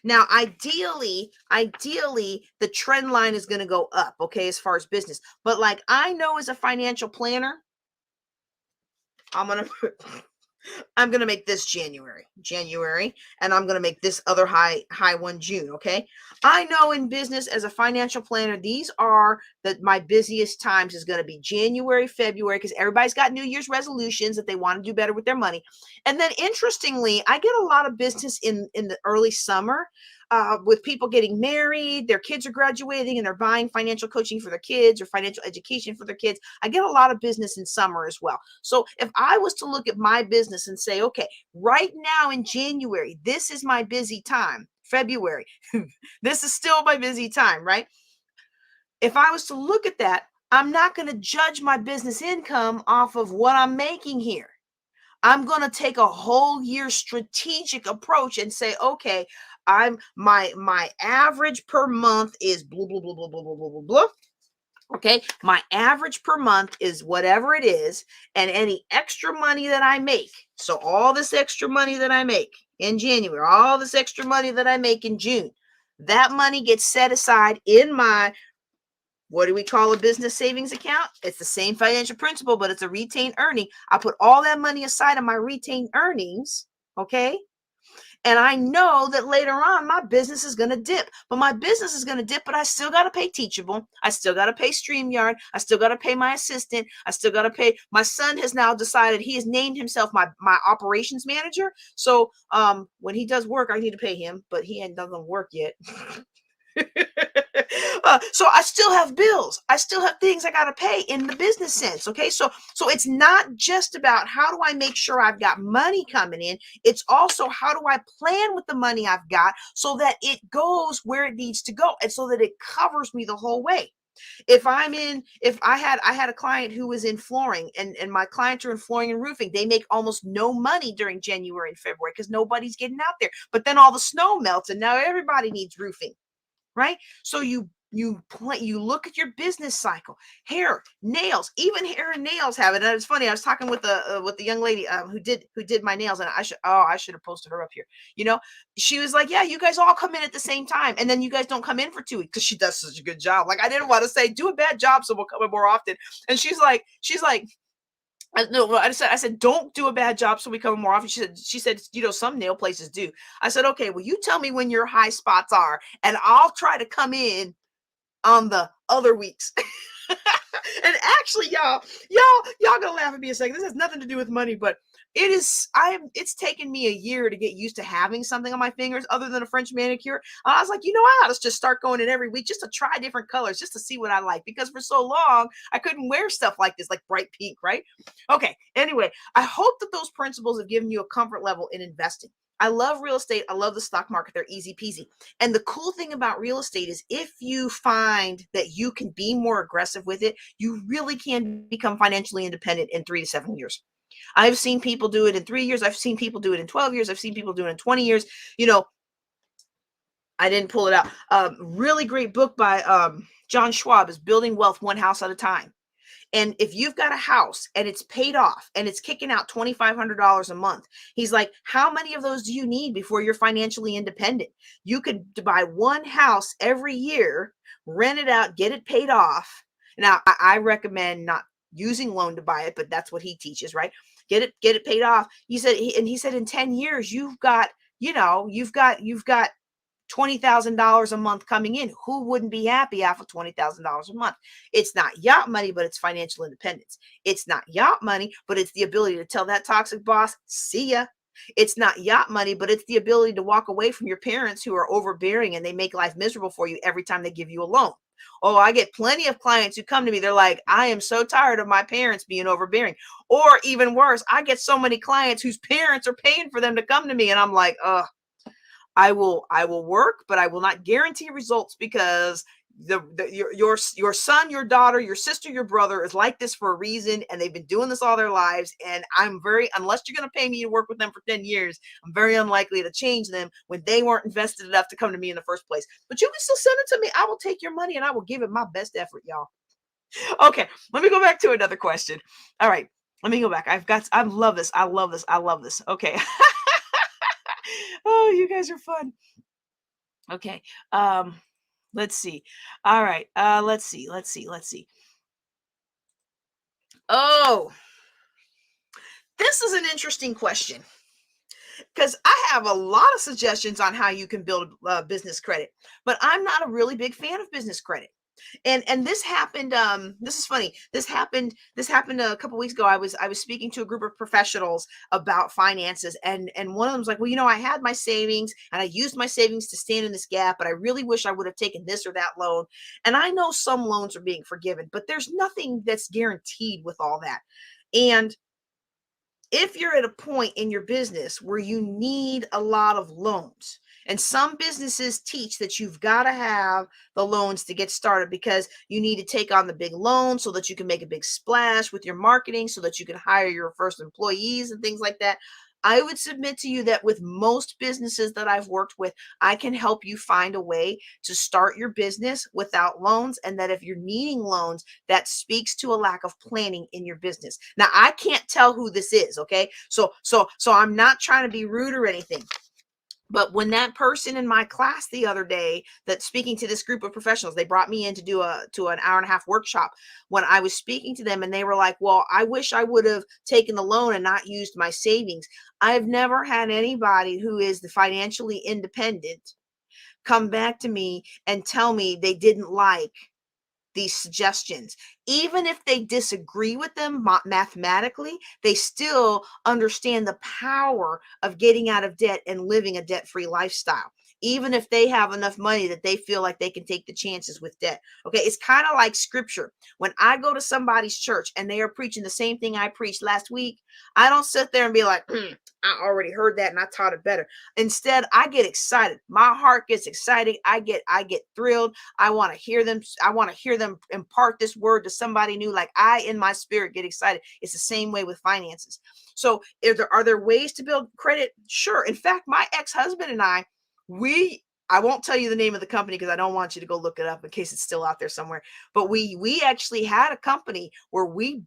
Now, ideally, the trend line is going to go up, okay, as far as business. But like I know as a financial planner, I'm going to make this January, and I'm going to make this other high one June. Okay. I know in business as a financial planner, these are my busiest times is going to be January, February, because everybody's got New Year's resolutions that they want to do better with their money. And then interestingly, I get a lot of business in the early summer. With people getting married, their kids are graduating and they're buying financial coaching for their kids or financial education for their kids. I get a lot of business in summer as well. So if I was to look at my business and say, okay, right now in January, this is my busy time. February, this is still my busy time, right? If I was to look at that, I'm not going to judge my business income off of what I'm making here. I'm going to take a whole year strategic approach and say, okay, my average per month is blah, blah, blah, blah, blah, blah, blah, blah. Okay. My average per month is whatever it is. And any extra money that I make. So all this extra money that I make in January, all this extra money that I make in June, That money gets set aside in my, what do we call a business savings account? It's the same financial principle, but it's a retained earning. I put all that money aside of my retained earnings, okay? And I know that later on my business is going to dip, but I still got to pay Teachable. I still got to pay StreamYard. I still got to pay my assistant. I still got to pay. My son has now decided, he has named himself my operations manager. So when he does work, I need to pay him, but he ain't done work yet. So I still have bills. I still have things I got to pay in the business sense. Okay. So it's not just about how do I make sure I've got money coming in. It's also how do I plan with the money I've got so that it goes where it needs to go and so that it covers me the whole way. If I had a client who was in flooring, and my clients are in flooring and roofing, they make almost no money during January and February because nobody's getting out there. But then all the snow melts and now everybody needs roofing. Right? So you look at your business cycle. Hair, nails, even hair and nails have it. And it's funny. I was talking with the young lady who did my nails, and I should have posted her up here. You know, she was like, "Yeah, you guys all come in at the same time, and then you guys don't come in for 2 weeks because she does such a good job." Like I didn't want to say do a bad job, so we'll come in more often. And she's like. No, I said, don't do a bad job so we come more often. She said, some nail places do. I said, okay, well, you tell me when your high spots are, and I'll try to come in on the other weeks. And actually, y'all gonna laugh at me a second. This has nothing to do with money, but it's taken me a year to get used to having something on my fingers other than a French manicure. I was like, let's just start going in every week just to try different colors, just to see what I like. Because for so long, I couldn't wear stuff like this, like bright pink, right? Okay. Anyway, I hope that those principles have given you a comfort level in investing. I love real estate. I love the stock market. They're easy peasy. And the cool thing about real estate is if you find that you can be more aggressive with it, you really can become financially independent in 3 to 7 years. I've seen people do it in 3 years. I've seen people do it in 12 years. I've seen people do it in 20 years. I didn't pull it out. Really great book by John Schwab is Building Wealth One House at a Time. And if you've got a house and it's paid off and it's kicking out $2,500 a month, he's like, how many of those do you need before you're financially independent? You could buy one house every year, rent it out, get it paid off. Now, I recommend not using loan to buy it, but that's what he teaches, right? Get it paid off. He said in 10 years, you've got $20,000 a month coming in. Who wouldn't be happy off of $20,000 a month? It's not yacht money, but it's financial independence. It's not yacht money, but it's the ability to tell that toxic boss, see ya. It's not yacht money, but it's the ability to walk away from your parents who are overbearing and they make life miserable for you every time they give you a loan. Oh, I get plenty of clients who come to me. They're like, I am so tired of my parents being overbearing. Or even worse, I get so many clients whose parents are paying for them to come to me. And I'm like, I will work, but I will not guarantee results because your son, your daughter, your sister, your brother is like this for a reason, and they've been doing this all their lives. And unless you're going to pay me to work with them for 10 years, I'm very unlikely to change them when they weren't invested enough to come to me in the first place. But you can still send it to me. I will take your money and I will give it my best effort, y'all. Okay, let me go back to another question. All right, let me go back. I love this. I love this. I love this. Okay. Oh, you guys are fun. Okay. Let's see. All right. Let's see. Oh, this is an interesting question because I have a lot of suggestions on how you can build business credit, but I'm not a really big fan of business credit. And this happened, this is funny. This happened a couple weeks ago. I was speaking to a group of professionals about finances, and one of them was like, well, I had my savings and I used my savings to stand in this gap, but I really wish I would have taken this or that loan. And I know some loans are being forgiven, but there's nothing that's guaranteed with all that. And if you're at a point in your business where you need a lot of loans, and some businesses teach that you've got to have the loans to get started because you need to take on the big loan so that you can make a big splash with your marketing, so that you can hire your first employees and things like that. I would submit to you that with most businesses that I've worked with, I can help you find a way to start your business without loans. And that if you're needing loans, that speaks to a lack of planning in your business. Now, I can't tell who this is. Okay. So I'm not trying to be rude or anything, But when that person in my class the other day that's speaking to this group of professionals, they brought me in to do an hour and a half workshop. When I was speaking to them and they were like, well, I wish I would have taken the loan and not used my savings. I've never had anybody who is the financially independent come back to me and tell me they didn't like these suggestions. Even if they disagree with them mathematically, they still understand the power of getting out of debt and living a debt-free lifestyle. Even if they have enough money that they feel like they can take the chances with debt. Okay, it's kind of like scripture. When I go to somebody's church and they are preaching the same thing I preached last week, I don't sit there and be like, I already heard that and I taught it better. Instead, I get excited. My heart gets excited. I get thrilled. I want to hear them. I want to hear them impart this word to somebody new. Like I, in my spirit, get excited. It's the same way with finances. So are there ways to build credit? Sure. In fact, my ex-husband and I won't tell you the name of the company because I don't want you to go look it up in case it's still out there somewhere. But we actually had a company where we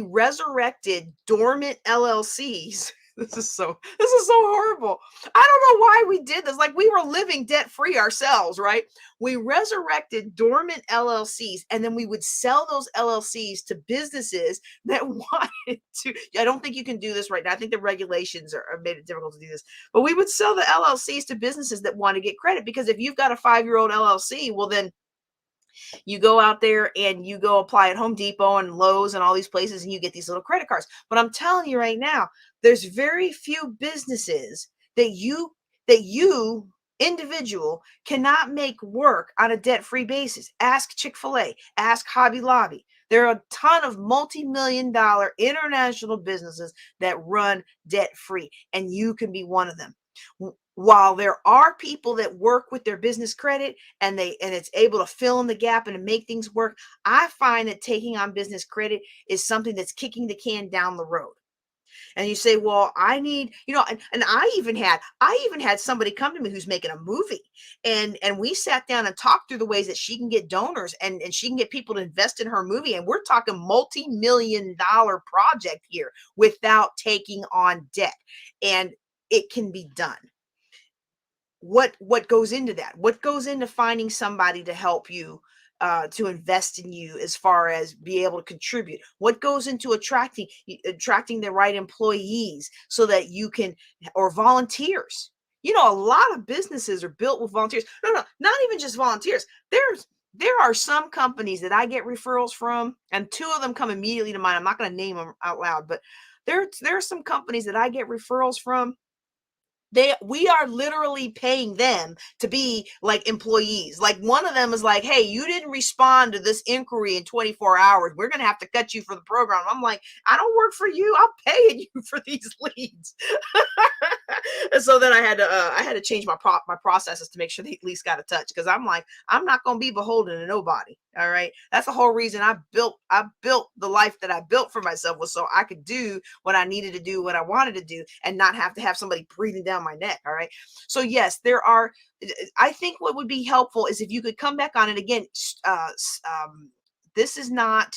resurrected dormant LLCs. This is so horrible. I don't know why we did this. Like we were living debt free ourselves, right? We resurrected dormant LLCs and then we would sell those LLCs to businesses that wanted to. I don't think you can do this right now. I think the regulations are made it difficult to do this. But we would sell the LLCs to businesses that want to get credit because if you've got a 5-year-old LLC, well then you go out there and you go apply at Home Depot and Lowe's and all these places and you get these little credit cards. But I'm telling you right now, there's very few businesses that you individual cannot make work on a debt-free basis. Ask Chick-fil-A, ask Hobby Lobby. There are a ton of multi-million-dollar international businesses that run debt-free, and you can be one of them. While there are people that work with their business credit and it's able to fill in the gap and to make things work, I find that taking on business credit is something that's kicking the can down the road. And you say, well, I need, and I even had somebody come to me who's making a movie and we sat down and talked through the ways that she can get donors and she can get people to invest in her movie. And we're talking multi-million-dollar project here without taking on debt. And it can be done. What goes into that? What goes into finding somebody to help you, to invest in you as far as be able to contribute? What goes into attracting the right employees so that you can, or volunteers? A lot of businesses are built with volunteers. No, not even just volunteers. There are some companies that I get referrals from, and two of them come immediately to mind. I'm not going to name them out loud, but there are some companies that I get referrals from. We are literally paying them to be like employees. Like one of them is like, hey, you didn't respond to this inquiry in 24 hours. We're going to have to cut you for the program. I'm like, I don't work for you. I'm paying you for these leads. And so then I had to change my processes to make sure they at least got a touch. Cause I'm like, I'm not going to be beholden to nobody. All right. That's the whole reason I built the life that I built for myself, was so I could do what I needed to do, what I wanted to do, and not have to have somebody breathing down my neck. All right. So yes, I think what would be helpful is if you could come back on it again. This is not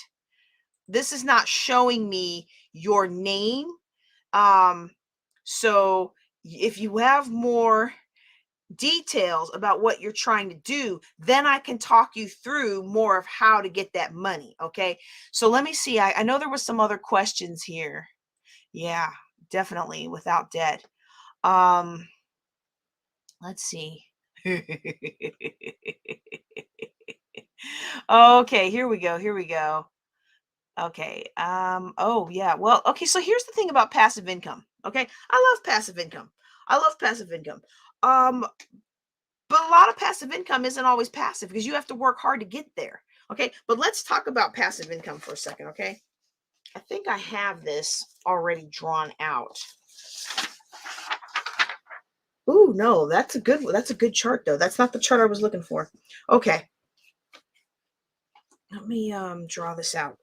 showing me your name. So if you have more details about what you're trying to do, then I can talk you through more of how to get that money. Okay. So let me see. I know there was some other questions here. Yeah, definitely without debt. Let's see. Okay, here we go. Okay. Oh yeah. Well, okay. So here's the thing about passive income. Okay. I love passive income. Um, but a lot of passive income isn't always passive because you have to work hard to get there. Okay. But let's talk about passive income for a second. Okay. I think I have this already drawn out. Ooh, no, that's a good one. That's a good chart though. That's not the chart I was looking for. Okay. Let me draw this out.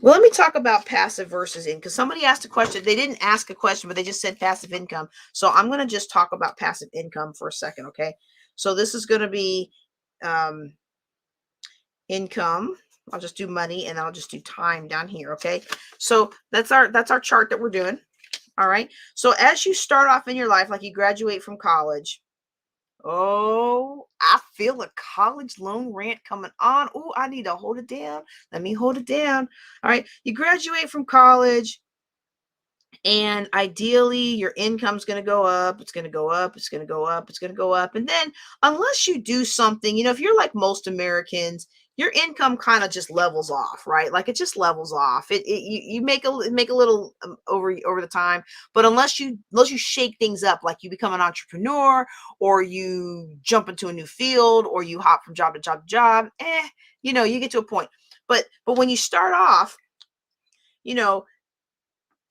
Well, let me talk about passive versus income, because somebody asked a question. They didn't ask a question, but they just said passive income. So I'm going to just talk about passive income for a second, okay? So this is going to be income. I'll just do money, and I'll just do time down here, okay? So that's our chart that we're doing. All right. So as you start off in your life, like you graduate from college, oh, I feel a college loan rant coming on. Oh, I need to hold it down. Let me hold it down. All right. You graduate from college, and ideally your income's going to go up. It's going to go up. It's going to go up. It's going to go up. And then unless you do something, if you're like most Americans, your income kind of just levels off, right? Like it just levels off. You make a little over the time, but unless you shake things up, like you become an entrepreneur, or you jump into a new field, or you hop from job to job to job, you get to a point. But when you start off, you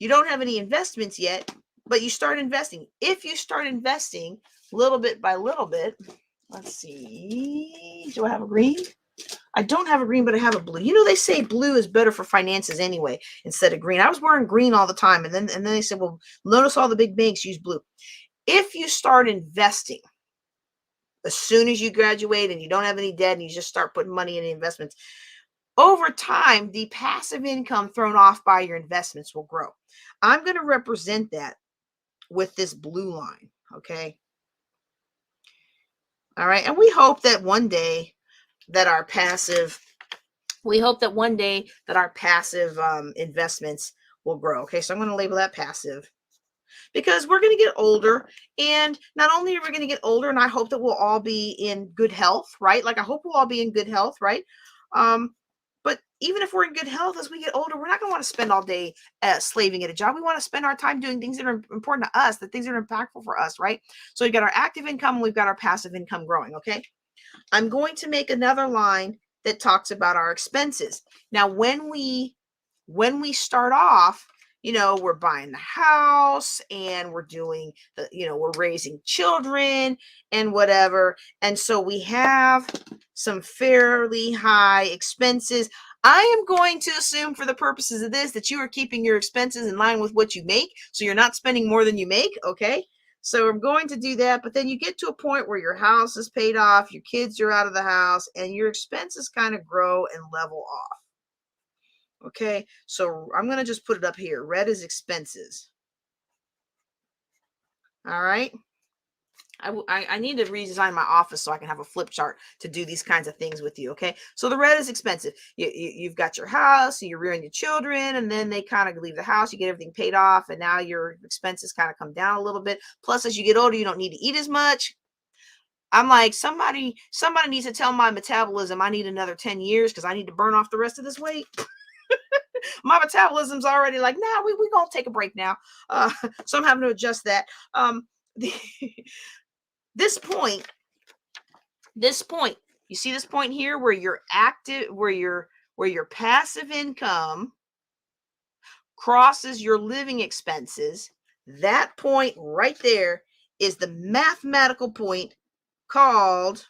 don't have any investments yet, but you start investing. If you start investing little bit by little bit, let's see, do I have a green? I don't have a green, but I have a blue. They say blue is better for finances anyway, instead of green. I was wearing green all the time. And then they said, well, notice all the big banks use blue. If you start investing as soon as you graduate and you don't have any debt and you just start putting money in the investments, over time, the passive income thrown off by your investments will grow. I'm going to represent that with this blue line. Okay. All right. And we hope that one day that our passive investments will grow. Okay. So I'm going to label that passive, because we're going to get older, and not only are we going to get older, and I hope that we'll all be in good health, right? Like I hope we'll all be in good health, right? But even if we're in good health, as we get older, we're not going to want to spend all day slaving at a job. We want to spend our time doing things that are important to us, the things that are impactful for us, right? So we've got our active income and we've got our passive income growing, okay? I'm going to make another line that talks about our expenses. Now, when we start off, we're buying the house and we're doing we're raising children and whatever. And so we have some fairly high expenses. I am going to assume, for the purposes of this, that you are keeping your expenses in line with what you make. So you're not spending more than you make. Okay. So I'm going to do that. But then you get to a point where your house is paid off, your kids are out of the house, and your expenses kind of grow and level off. Okay, so I'm going to just put it up here. Red is expenses. All right. I need to redesign my office so I can have a flip chart to do these kinds of things with you. Okay, so the red is expensive. You've got your house, you're rearing your children, and then they kind of leave the house. You get everything paid off, and now your expenses kind of come down a little bit. Plus, as you get older, you don't need to eat as much. I'm like, somebody needs to tell my metabolism I need another 10 years because I need to burn off the rest of this weight. My metabolism's already like, nah, we gonna take a break now. So I'm having to adjust that. This point, you see this point here where you're active, where your passive income crosses your living expenses. That point right there is the mathematical point called,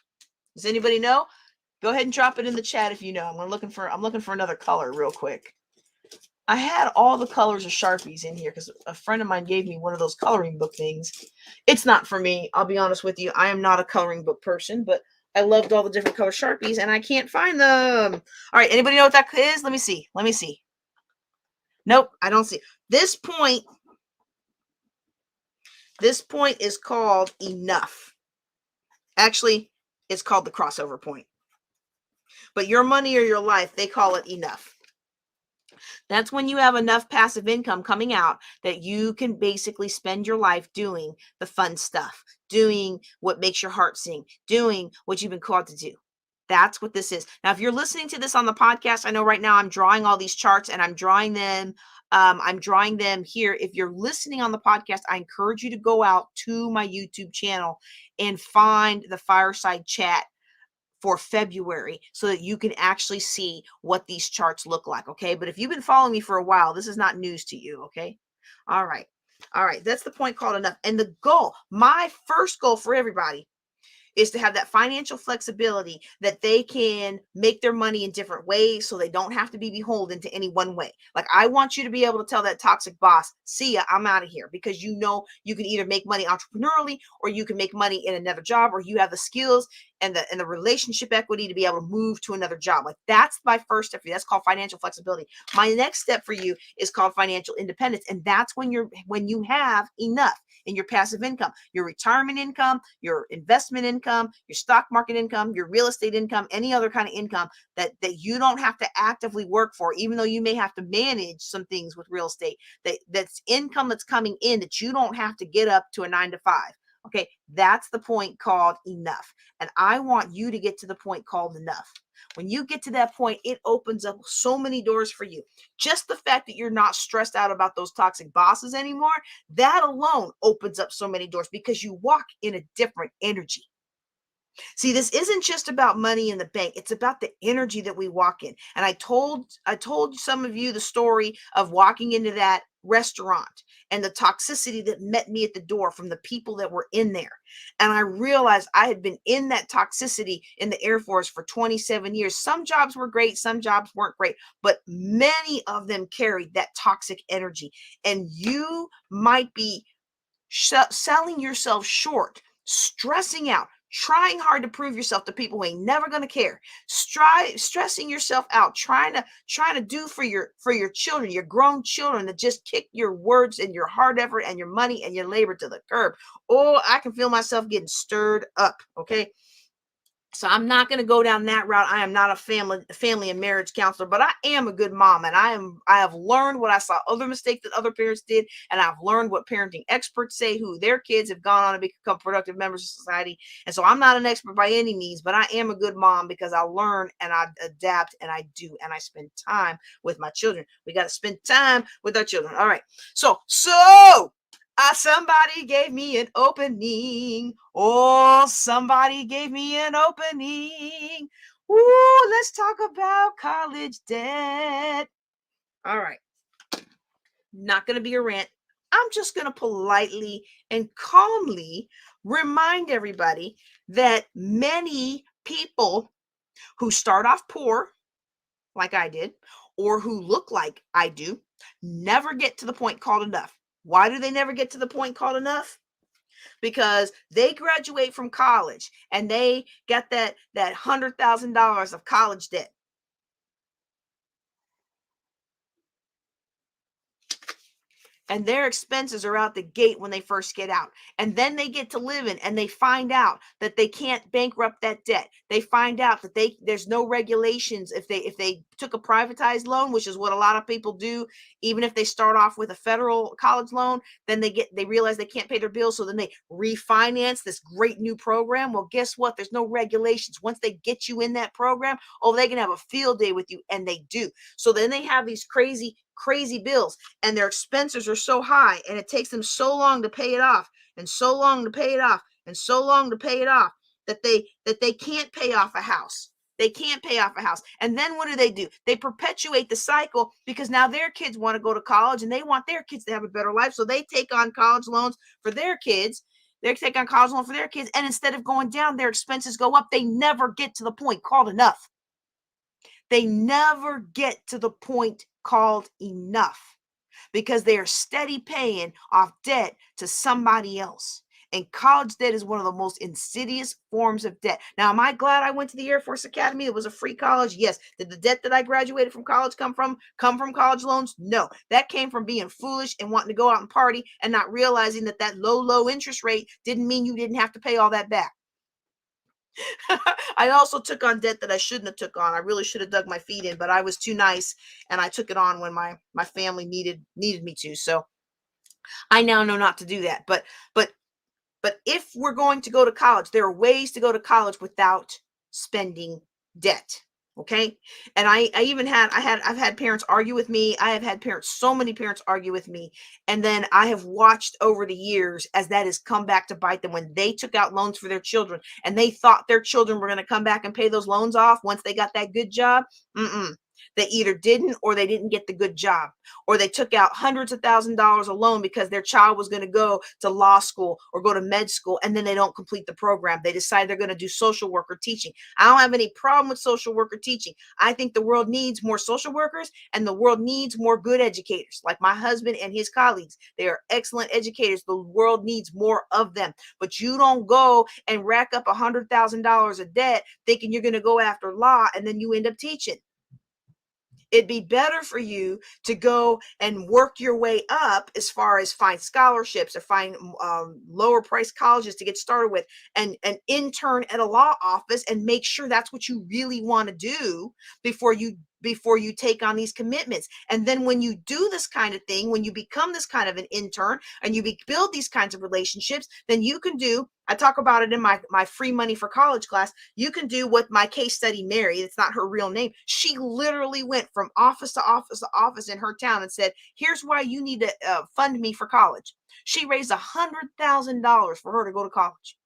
does anybody know? Go ahead and drop it in the chat if you know. I'm looking for another color real quick. I had all the colors of Sharpies in here because a friend of mine gave me one of those coloring book things. It's not for me. I'll be honest with you. I am not a coloring book person, but I loved all the different color Sharpies and I can't find them. All right. Anybody know what that is? Let me see. Nope. I don't see. This point is called enough. Actually, it's called the crossover point. But your money or your life, they call it enough. That's when you have enough passive income coming out that you can basically spend your life doing the fun stuff, doing what makes your heart sing, doing what you've been called to do. That's what this is. Now, if you're listening to this on the podcast, I know right now I'm drawing all these charts and I'm drawing them here. If you're listening on the podcast, I encourage you to go out to my YouTube channel and find the Fireside Chat for February so that you can actually see what these charts look like. Okay. But if you've been following me for a while, this is not news to you. Okay. All right. That's the point called enough. And the goal, my first goal for everybody is to have that financial flexibility that they can make their money in different ways so they don't have to be beholden to any one way. Like, I want you to be able to tell that toxic boss, see ya, I'm out of here, because you know you can either make money entrepreneurially or you can make money in another job, or you have the skills and the relationship equity to be able to move to another job. Like, that's my first step for you. That's called financial flexibility. My next step for you is called financial independence. And that's when you have enough in your passive income, your retirement income, your investment income, your stock market income, your real estate income, any other kind of income that you don't have to actively work for, even though you may have to manage some things with real estate, that's income that's coming in that you don't have to get up to a 9 to 5. Okay, that's the point called enough. And I want you to get to the point called enough. When you get to that point, it opens up so many doors for you. Just the fact that you're not stressed out about those toxic bosses anymore, that alone opens up so many doors because you walk in a different energy. See, this isn't just about money in the bank. It's about the energy that we walk in. And I told some of you the story of walking into that restaurant and the toxicity that met me at the door from the people that were in there. And I realized I had been in that toxicity in the Air Force for 27 years. Some jobs were great, some jobs weren't great, but many of them carried that toxic energy. And you might be selling yourself short, stressing out, trying hard to prove yourself to people who ain't never going to care, stressing yourself out, trying to do for your children, your grown children, that just kick your words and your hard effort and your money and your labor to the curb. Oh, I can feel myself getting stirred up. Okay. So I'm not going to go down that route. I am not a family and marriage counselor, but I am a good mom, and I have learned what I saw other mistakes that other parents did, and I've learned what parenting experts say, who their kids have gone on to become productive members of society. And so I'm not an expert by any means, but I am a good mom because I learn and I adapt and I do, and I spend time with my children. We got to spend time with our children. All right. So somebody gave me an opening. Oh, somebody gave me an opening. Ooh, let's talk about college debt. All right. Not going to be a rant. I'm just going to politely and calmly remind everybody that many people who start off poor, like I did, or who look like I do, never get to the point called enough. Why do they never get to the point called enough? Because they graduate from college and they got that $100,000 of college debt. And their expenses are out the gate when they first get out. And then they get to living and they find out that they can't bankrupt that debt. They find out that there's no regulations if they took a privatized loan, which is what a lot of people do. Even if they start off with a federal college loan, then they realize they can't pay their bills. So then they refinance this great new program. Well, guess what? There's no regulations. Once they get you in that program, oh, they can have a field day with you, and they do. So then they have these crazy bills, and their expenses are so high, and it takes them so long to pay it off, and so long to pay it off, and so long to pay it off, that they can't pay off a house. They can't pay off a house. And then what do? They perpetuate the cycle, because now their kids want to go to college and they want their kids to have a better life. So they take on college loans for their kids. They take on college loans for their kids. And instead of going down, their expenses go up. They never get to the point called enough. They never get to the point called enough, because they are steady paying off debt to somebody else. And college debt is one of the most insidious forms of debt. Now, am I glad I went to the Air Force Academy? It was a free college. Yes. Did the debt that I graduated from college come from college loans? No. That came from being foolish and wanting to go out and party and not realizing that low interest rate didn't mean you didn't have to pay all that back. I also took on debt that I shouldn't have took on. I really should have dug my feet in, but I was too nice and I took it on when my family needed me to. So I now know not to do that. But if we're going to go to college, there are ways to go to college without spending debt. Okay. And I've had parents argue with me. I have had so many parents argue with me. And then I have watched over the years as that has come back to bite them, when they took out loans for their children and they thought their children were going to come back and pay those loans off once they got that good job. They either didn't, or they didn't get the good job, or they took out hundreds of $1,000s a loan because their child was going to go to law school or go to med school, and then they don't complete the program. They decide they're going to do social work or teaching. I don't have any problem with social work or teaching. I think the world needs more social workers, and the world needs more good educators like my husband and his colleagues. They are excellent educators. The world needs more of them. But you don't go and rack up $100,000 of debt thinking you're going to go after law, and then you end up teaching. It'd be better for you to go and work your way up as far as find scholarships or find lower price colleges to get started with, and an intern at a law office, and make sure that's what you really want to do before you take on these commitments. And then when you do this kind of thing, when you become this kind of an intern and you build these kinds of relationships, then you can do, I talk about it in my free money for college class, you can do what my case study Mary, it's not her real name, she literally went from office to office to office in her town and said, here's why you need to fund me for college. She raised $100,000 for her to go to college.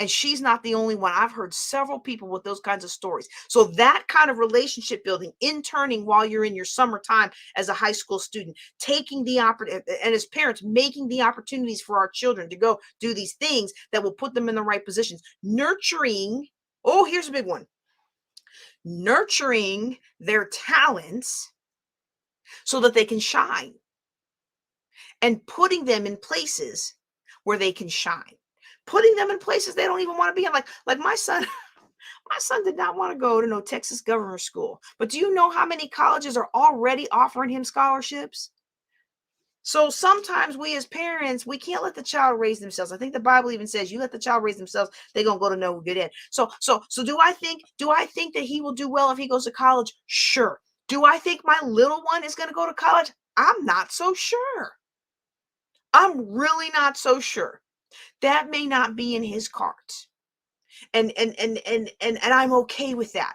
And she's not the only one. I've heard several people with those kinds of stories. So that kind of relationship building, interning while you're in your summertime as a high school student, taking the opportunity, and as parents, making the opportunities for our children to go do these things that will put them in the right positions. Nurturing, oh, here's a big one. Nurturing their talents so that they can shine, and putting them in places where they can shine. Putting them in places they don't even want to be in. Like my son, my son did not want to go to no Texas governor school. But do you know how many colleges are already offering him scholarships? So sometimes we as parents, we can't let the child raise themselves. I think the Bible even says you let the child raise themselves, they're gonna go to no good end. So do I think that he will do well if he goes to college? Sure. Do I think my little one is gonna go to college? I'm not so sure. I'm really not so sure. That may not be in his cards. And I'm okay with that.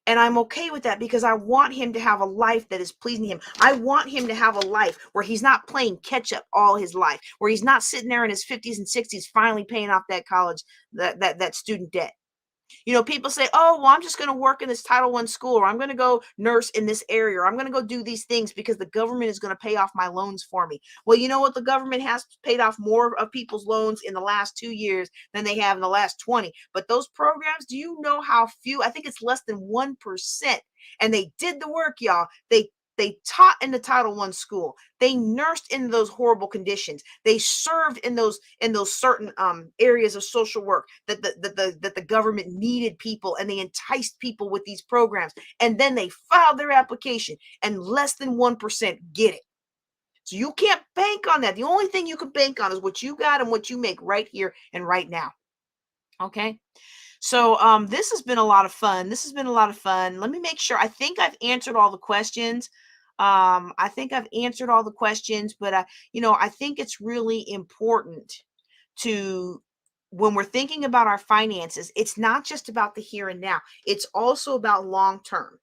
And I'm okay with that because I want him to have a life that is pleasing to him. I want him to have a life where he's not playing catch up all his life, where he's not sitting there in his 50s and 60s finally paying off that college, that student debt. You know, people say, oh, well, I'm just going to work in this Title I school, or I'm going to go nurse in this area, or I'm going to go do these things because the government is going to pay off my loans for me. Well, you know what? The government has paid off more of people's loans in the last 2 years than they have in the last 20. But those programs, do you know how few? I think it's less than 1%. And they did the work, y'all. They taught in the Title I school. They nursed in those horrible conditions. They served in those certain areas of social work that the government needed people, and they enticed people with these programs. And then they filed their application, and less than 1% get it. So you can't bank on that. The only thing you can bank on is what you got and what you make right here and right now. Okay. So this has been a lot of fun. Let me make sure. I think I've answered all the questions. I think I've answered all the questions, but I think it's really important to, when we're thinking about our finances, it's not just about the here and now. It's also about long term.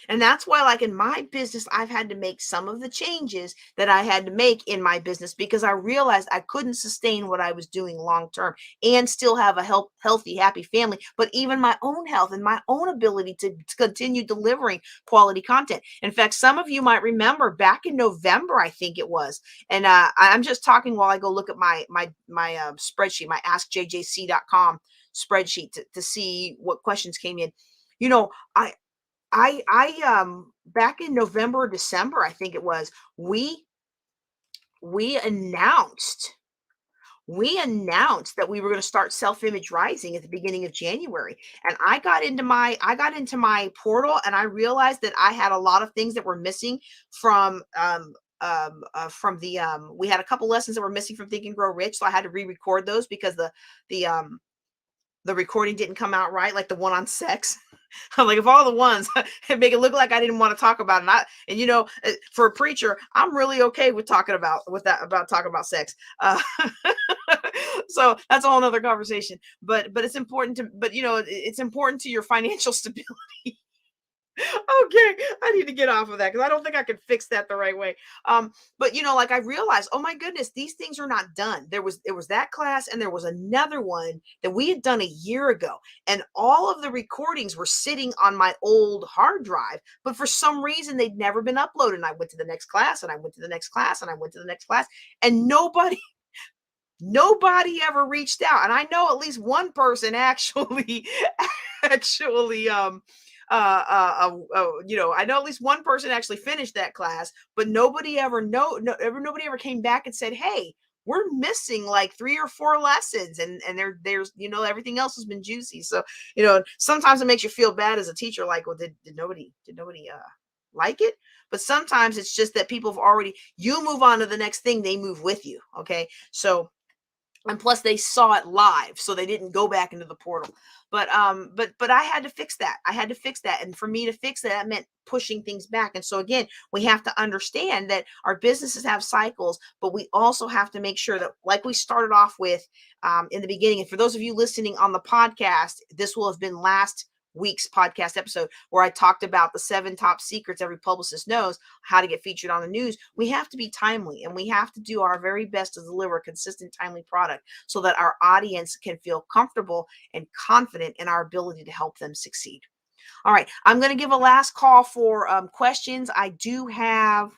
And that's why, like in my business, I've had to make some of the changes that I had to make in my business because I realized I couldn't sustain what I was doing long term and still have a healthy, happy family, but even my own health and my own ability to continue delivering quality content. In fact, some of you might remember back in November, I think it was, and I'm just talking while I go look at my spreadsheet, my askjjc.com spreadsheet to see what questions came in. You know, I back in November or December, I think it was, we announced that we were going to start Self-Image Rising at the beginning of January. And I got into my portal, and I realized that I had a lot of things that were missing from we had a couple lessons that were missing from Think and Grow Rich. So I had to re-record those because the recording didn't come out right, like the one on sex. I'm like, if all the ones make it look like I didn't want to talk about it, and for a preacher, I'm really okay with talking about sex. So that's a whole nother conversation. But it's important to your financial stability. Okay, I need to get off of that because I don't think I can fix that the right way. But like I realized, oh my goodness, these things are not done. There was that class and there was another one that we had done a year ago, and all of the recordings were sitting on my old hard drive, but for some reason they'd never been uploaded. And I went to the next class and I went to the next class and I went to the next class, and nobody ever reached out. And I know at least one person actually actually I know at least one person actually finished that class, but nobody ever nobody ever came back and said, hey, we're missing like 3 or 4 lessons, and there's everything else has been juicy. So sometimes it makes you feel bad as a teacher, like, well, did nobody like it? But sometimes it's just that people have already, you move on to the next thing, they move with you. Okay, so, and plus they saw it live, so they didn't go back into the portal. But I had to fix that. And for me to fix that meant pushing things back. And so again, we have to understand that our businesses have cycles, but we also have to make sure that, like we started off with in the beginning, and for those of you listening on the podcast, this will have been last week's podcast episode where I talked about the 7 top secrets every publicist knows how to get featured on the news. We have to be timely, and we have to do our very best to deliver a consistent, timely product so that our audience can feel comfortable and confident in our ability to help them succeed. All right, I'm going to give a last call for questions. I do have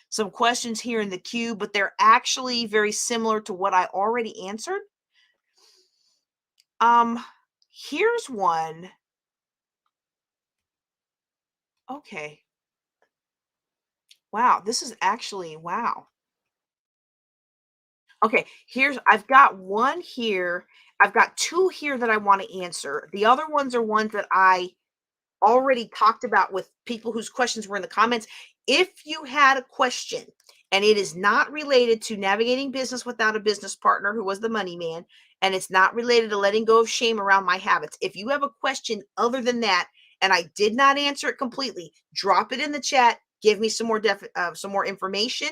some questions here in the queue, but they're actually very similar to what I already answered. Here's one. Okay. Wow, this is actually, wow. Okay, I've got one here. I've got 2 here that I want to answer. The other ones are ones that I already talked about with people whose questions were in the comments. If you had a question and it is not related to navigating business without a business partner who was the money man, and it's not related to letting go of shame around my habits, if you have a question other than that and I did not answer it completely, drop it in the chat. Give me some more information.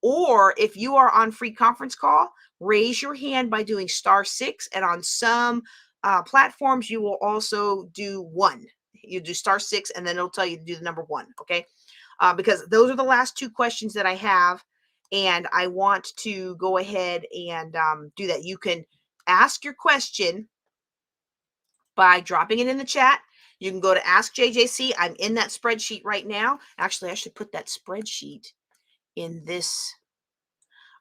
Or if you are on free conference call, raise your hand by doing *6, and on some platforms you will also do 1. You do *6 and then it'll tell you to do the number 1. Okay. Because those are the last 2 questions that I have, and I want to go ahead and do that. You can ask your question by dropping it in the chat. You can go to Ask JJC. I'm in that spreadsheet right now. Actually, I should put that spreadsheet in this.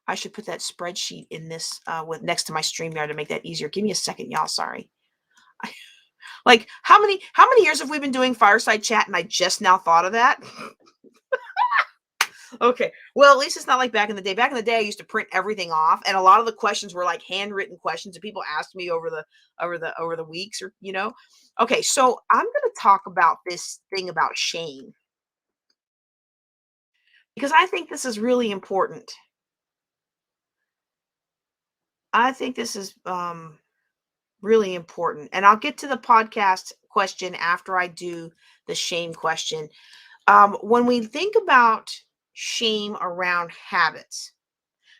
I should put that spreadsheet in this with next to my StreamYard to make that easier. Give me a second, y'all. Sorry. Like, how many years have we been doing Fireside Chat and I just now thought of that? Okay. Well, at least it's not like back in the day. Back in the day, I used to print everything off, and a lot of the questions were like handwritten questions that people asked me over the weeks, or Okay, so I'm going to talk about this thing about shame because I think this is really important. I think this is really important, and I'll get to the podcast question after I do the shame question. When we think about shame around habits,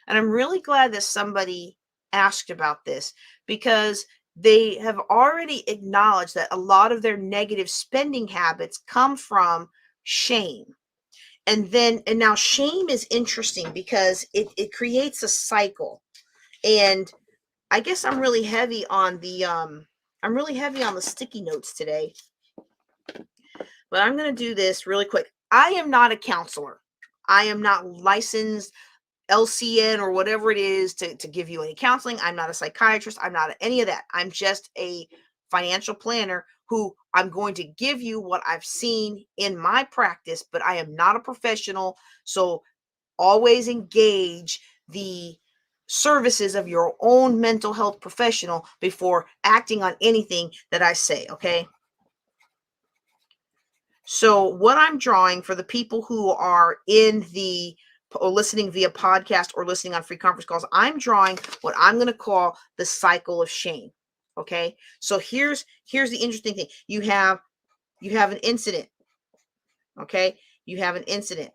and I'm really glad that somebody asked about this, because they have already acknowledged that a lot of their negative spending habits come from shame. And now shame is interesting because it creates a cycle. And I guess I'm really heavy on the sticky notes today. But I'm going to do this really quick. I am not a counselor. I am not licensed LCN or whatever it is to give you any counseling. I'm not a psychiatrist. I'm not any of that. I'm just a financial planner who I'm going to give you what I've seen in my practice, but I am not a professional. So always engage the services of your own mental health professional before acting on anything that I say. Okay. So what I'm drawing for the people who are or listening via podcast or listening on free conference calls, I'm drawing what I'm going to call the cycle of shame. Okay. So here's the interesting thing. You have an incident. Okay. You have an incident.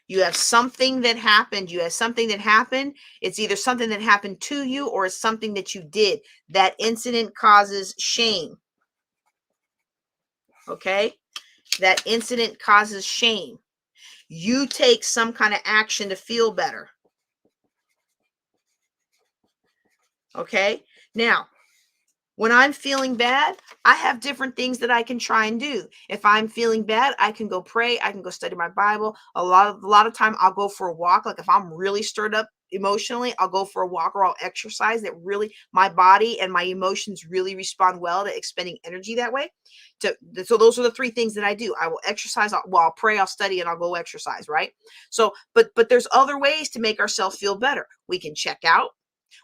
You have something that happened. It's either something that happened to you or it's something that you did. That incident causes shame. Okay. That incident causes shame. You take some kind of action to feel better. Okay. Now, when I'm feeling bad, I have different things that I can try and do. If I'm feeling bad, I can go pray. I can go study my Bible. A lot of time I'll go for a walk. Like if I'm really stirred up emotionally, I'll go for a walk or I'll exercise. That really, my body and my emotions really respond well to expending energy that way. So those are the three things that I do. I will exercise. I'll pray, I'll study, and I'll go exercise. Right. So, but there's other ways to make ourselves feel better. We can check out.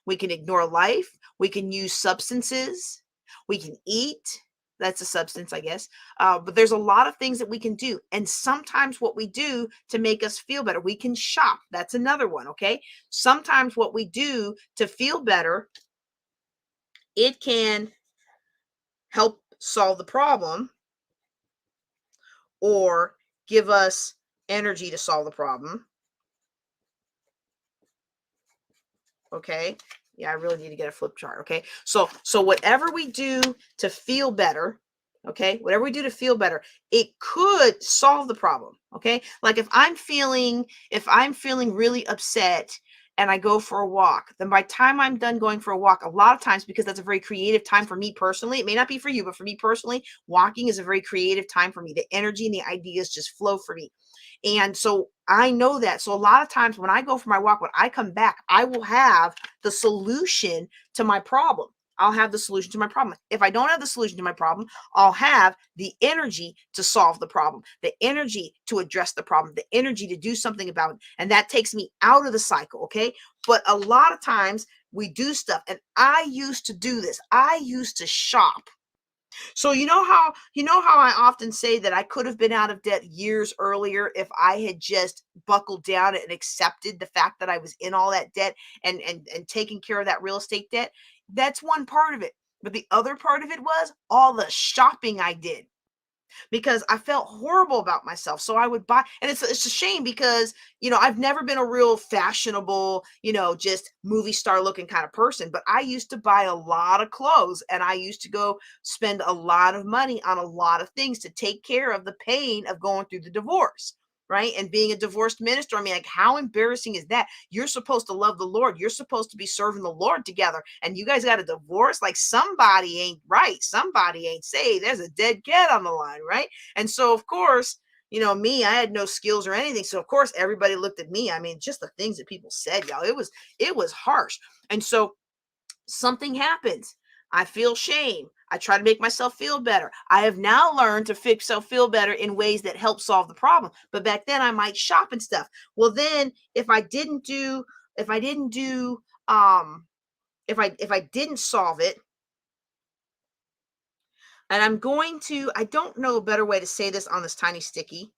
We can ignore life. We can use substances. We can eat. That's a substance, I guess. But there's a lot of things that we can do. And sometimes what we do to make us feel better, we can shop. That's another one. Okay. Sometimes what we do to feel better, it can help solve the problem or give us energy to solve the problem. Okay. Yeah, I really need to get a flip chart. Okay. So whatever we do to feel better, okay, whatever we do to feel better, it could solve the problem. Okay. Like if I'm feeling really upset and I go for a walk, then by the time I'm done going for a walk, a lot of times, because that's a very creative time for me personally, it may not be for you, but for me personally, walking is a very creative time for me. The energy and the ideas just flow for me. And so I know that. So a lot of times when I go for my walk, when I come back, I will have the solution to my problem. I'll have the solution to my problem. If I don't have the solution to my problem, I'll have the energy to solve the problem, the energy to address the problem, the energy to do something about it. And that takes me out of the cycle. Okay. But a lot of times we do stuff. And I used to do this. I used to shop. So you know how I often say that I could have been out of debt years earlier if I had just buckled down and accepted the fact that I was in all that debt and taking care of that real estate debt. That's one part of it. But the other part of it was all the shopping I did because I felt horrible about myself. So I would buy, and it's a shame because I've never been a real fashionable, just movie star looking kind of person. But I used to buy a lot of clothes, and I used to go spend a lot of money on a lot of things to take care of the pain of going through the divorce. Right. And being a divorced minister, I mean, like, how embarrassing is that? You're supposed to love the Lord. You're supposed to be serving the Lord together. And you guys got a divorce. Like, somebody ain't right. Somebody ain't saved. There's a dead cat on the line. Right. And so, of course, me, I had no skills or anything. So, of course, everybody looked at me. I mean, just the things that people said, y'all, it was harsh. And so something happens. I feel shame. I try to make myself feel better. I have now learned to feel better in ways that help solve the problem. But back then I might shop and stuff. Well, then if I didn't do, if I didn't solve it, and I don't know a better way to say this on this tiny sticky.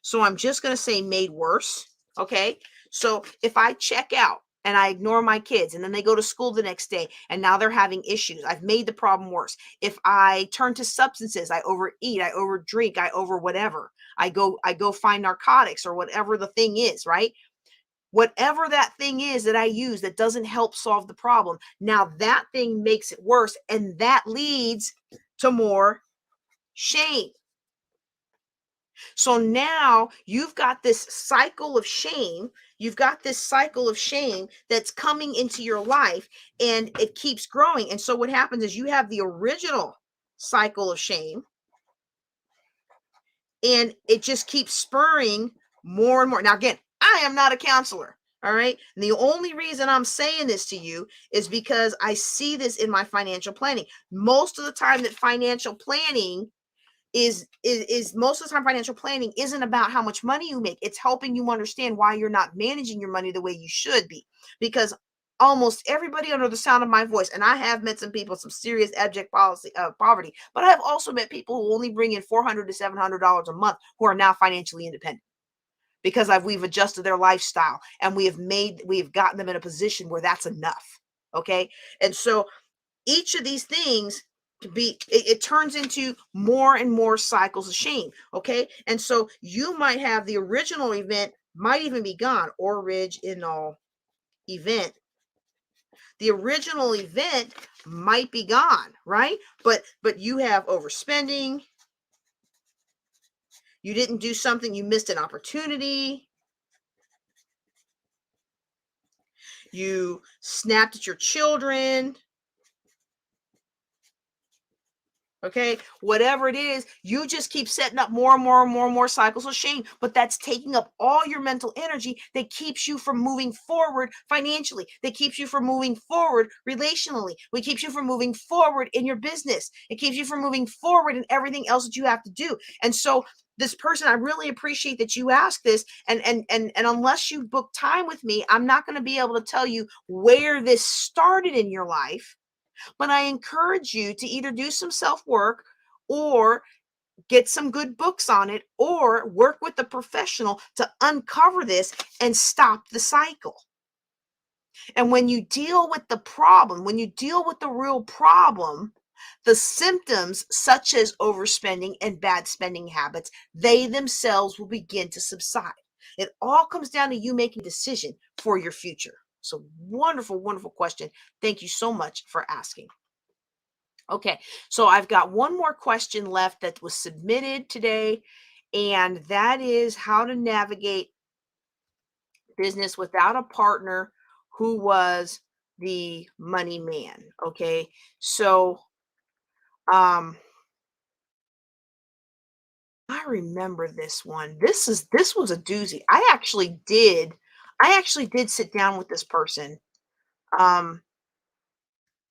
So I'm just going to say made worse. Okay. So if I check out and I ignore my kids and then they go to school the next day and now they're having issues, I've made the problem worse. If I turn to substances, I overeat, I overdrink, I over whatever, I go find narcotics or whatever the thing is, right? Whatever that thing is that I use that doesn't help solve the problem. Now that thing makes it worse. And that leads to more shame. So now you've got this cycle of shame. You've got this cycle of shame that's coming into your life and it keeps growing. And so what happens is you have the original cycle of shame and it just keeps spurring more and more. Now, again, I am not a counselor. All right. And the only reason I'm saying this to you is because I see this in my financial planning. Most of the time that financial planning is most of the time financial planning isn't about how much money you make. It's helping you understand why you're not managing your money the way you should be. Because almost everybody under the sound of my voice, and I have met some people, some serious abject poverty, but I have also met people who only bring in $400 to $700 a month who are now financially independent because we've adjusted their lifestyle and we have gotten them in a position where that's enough. Okay. And so each of these things it turns into more and more cycles of shame. Okay. And so you might have the original event might even be gone. Original event. The original event might be gone, right? But you have overspending, You didn't do something, you missed an opportunity. You snapped at your children. Okay, whatever it is, you just keep setting up more and more and more and more cycles of shame, but that's taking up all your mental energy that keeps you from moving forward financially, that keeps you from moving forward relationally, it keeps you from moving forward in your business, it keeps you from moving forward in everything else that you have to do. And so this person, I really appreciate that you asked this, and unless you book time with me, I'm not going to be able to tell you where this started in your life. But I encourage you to either do some self-work or get some good books on it or work with a professional to uncover this and stop the cycle. And when you deal with the problem, when you deal with the real problem, the symptoms such as overspending and bad spending habits, they themselves will begin to subside. It all comes down to you making a decision for your future. So wonderful, wonderful question. Thank you so much for asking. Okay, so I've got one more question left that was submitted today, and that is how to navigate business without a partner who was the money man. Okay, so um I remember this one. This was a doozy. I actually did sit down with this person. Um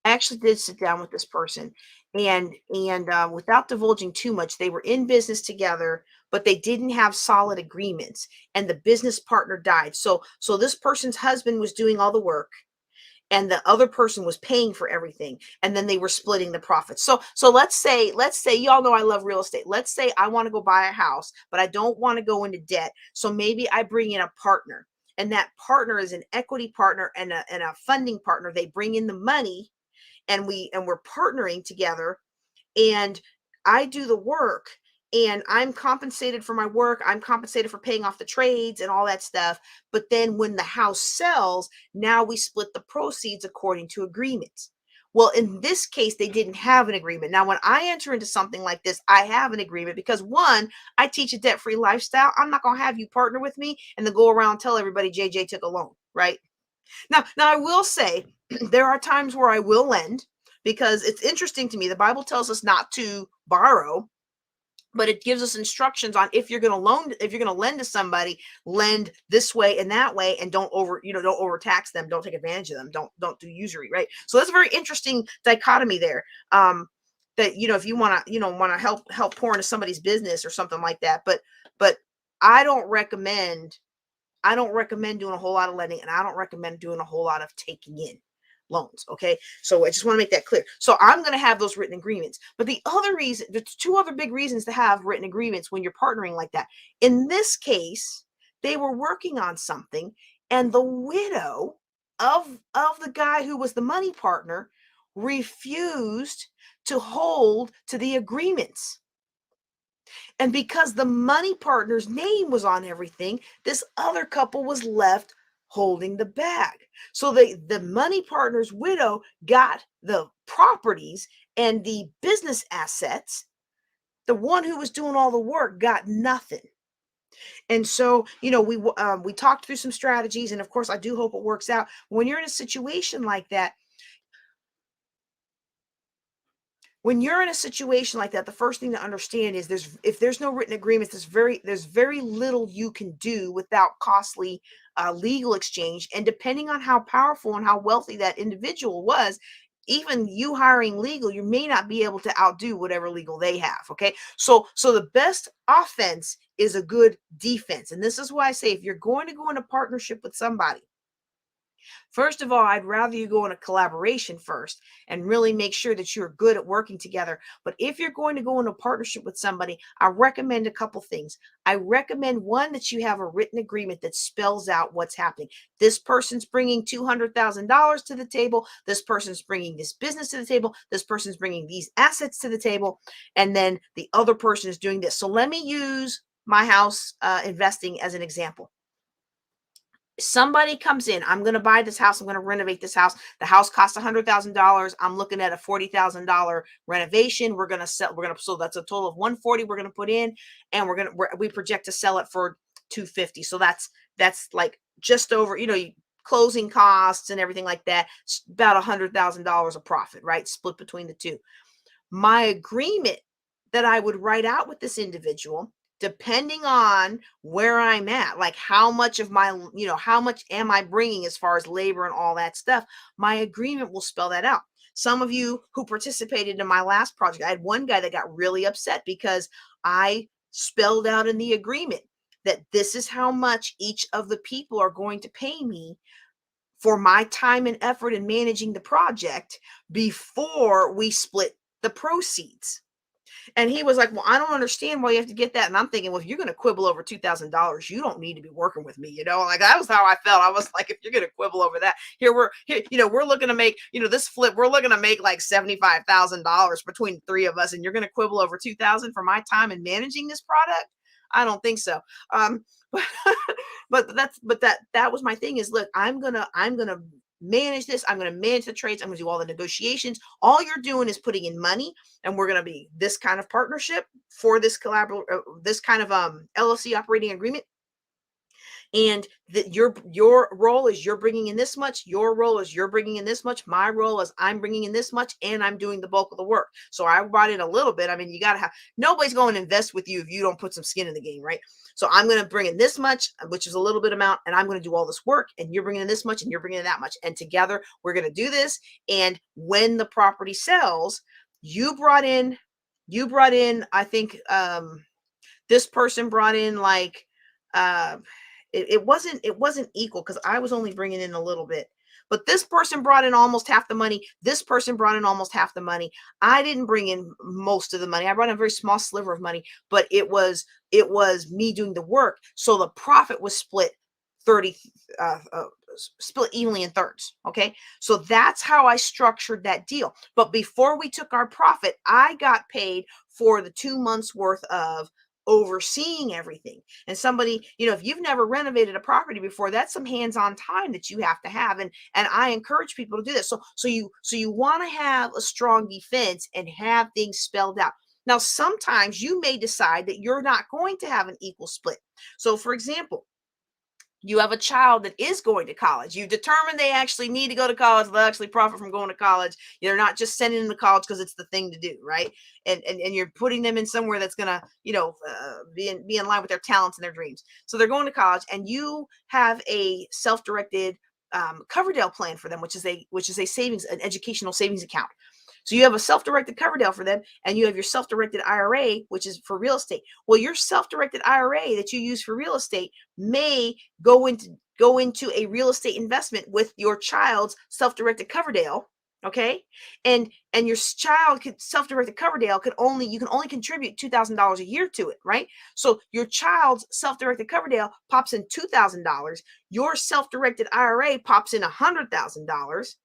I actually did sit down with this person, and without divulging too much, they were in business together, but they didn't have solid agreements, and the business partner died. So this person's husband was doing all the work, and the other person was paying for everything, and then they were splitting the profits. So let's say y'all know I love real estate. Let's say I want to go buy a house, but I don't want to go into debt. So maybe I bring in a partner, and that partner is an equity partner and a funding partner. They bring in the money, and we're partnering together, and I do the work, and I'm compensated for my work, I'm compensated for paying off the trades and all that stuff. But then when the house sells, now we split the proceeds according to agreements. Well, in this case, they didn't have an agreement. Now, when I enter into something like this, I have an agreement because one, I teach a debt-free lifestyle. I'm not going to have you partner with me and then go around and tell everybody JJ took a loan, right? Now I will say there are times where I will lend, because it's interesting to me. The Bible tells us not to borrow, but it gives us instructions on if you're going to loan, if you're going to lend to somebody, lend this way and that way, and don't overtax them, don't take advantage of them, don't do usury, right? So that's a very interesting dichotomy there. That if you want to help pour into somebody's business or something like that, but I don't recommend I don't recommend doing a whole lot of lending, and I don't recommend doing a whole lot of taking in loans. Okay. So I just want to make that clear. So I'm going to have those written agreements. But there's two other big reasons to have written agreements when you're partnering like that. In this case, they were working on something, and the widow of the guy who was the money partner refused to hold to the agreements. And because the money partner's name was on everything, this other couple was left holding the bag. So the money partner's widow got the properties and the business assets. The one who was doing all the work got nothing. And so, we talked through some strategies, and of course, I do hope it works out. When you're in a situation like that, the first thing to understand is if there's no written agreements, there's very little you can do without costly legal exchange. And depending on how powerful and how wealthy that individual was, even you hiring legal, you may not be able to outdo whatever legal they have. Okay, so the best offense is a good defense, and this is why I say if you're going to go into partnership with somebody, first of all, I'd rather you go in a collaboration first and really make sure that you're good at working together. But if you're going to go into a partnership with somebody, I recommend a couple things. I recommend one, that you have a written agreement that spells out what's happening. This person's bringing $200,000 to the table. This person's bringing this business to the table. This person's bringing these assets to the table. And then the other person is doing this. So let me use my house investing as an example. somebody comes in, I'm going to buy this house, I'm going to renovate this house. The house costs $100,000. I'm looking at a $40,000 renovation. So that's a total of 140 we're going to put in, and we project to sell it for 250. So that's like just over, closing costs and everything like that. It's about $100,000 of profit, right? Split between the two. My agreement that I would write out with this individual, depending on where I'm at, like how much of my, how much am I bringing as far as labor and all that stuff, my agreement will spell that out. Some of you who participated in my last project, I had one guy that got really upset because I spelled out in the agreement that this is how much each of the people are going to pay me for my time and effort in managing the project before we split the proceeds. And he was like, well, I don't understand why you have to get that. And I'm thinking, well, if you're going to quibble over $2,000, you don't need to be working with me. Like that was how I felt. I was like, if you're going to quibble over that, we're looking to make, this flip, we're looking to make like $75,000 between the three of us. And you're going to quibble over 2,000 for my time in managing this product. I don't think so. But that was my thing is, look, I'm going to manage this. I'm going to manage the trades. I'm going to do all the negotiations. All you're doing is putting in money, and we're going to be this kind of partnership for this this kind of LLC operating agreement. And that your role is you're bringing in this much, your role is you're bringing in this much, my role is I'm bringing in this much, and I'm doing the bulk of the work. So I brought in a little bit. I mean, you got to have, nobody's going to invest with you if you don't put some skin in the game, right? So I'm going to bring in this much, which is a little bit amount, and I'm going to do all this work, and you're bringing in this much, and you're bringing in that much, and together we're going to do this. And when the property sells, you brought in, I think this person brought in like it wasn't equal because I was only bringing in a little bit, but this person brought in almost half the money. This person brought in almost half the money. I didn't bring in most of the money. I brought in a very small sliver of money, but it was me doing the work. So the profit was split 30 split evenly in thirds. Okay. So that's how I structured that deal. But before we took our profit, I got paid for the 2 months worth of overseeing everything. And somebody, if you've never renovated a property before, that's some hands-on time that you have to have. And I encourage people to do this. So you want to have a strong defense and have things spelled out. Now, sometimes you may decide that you're not going to have an equal split. So for example, you have a child that is going to college. You determine they actually need to go to college. They'll actually profit from going to college. You're not just sending them to college because it's the thing to do, right? And you're putting them in somewhere that's going to, be in line with their talents and their dreams. So they're going to college, and you have a self-directed Coverdale plan for them, which is an educational savings account. So you have a self-directed Coverdale for them, and you have your self-directed IRA, which is for real estate. Well, your self-directed IRA that you use for real estate may go into a real estate investment with your child's self-directed Coverdale. Okay. And your child self-directed Coverdale you can only contribute $2,000 a year to it, right? So your child's self-directed Coverdale pops in $2,000. Your self-directed IRA pops in $100,000.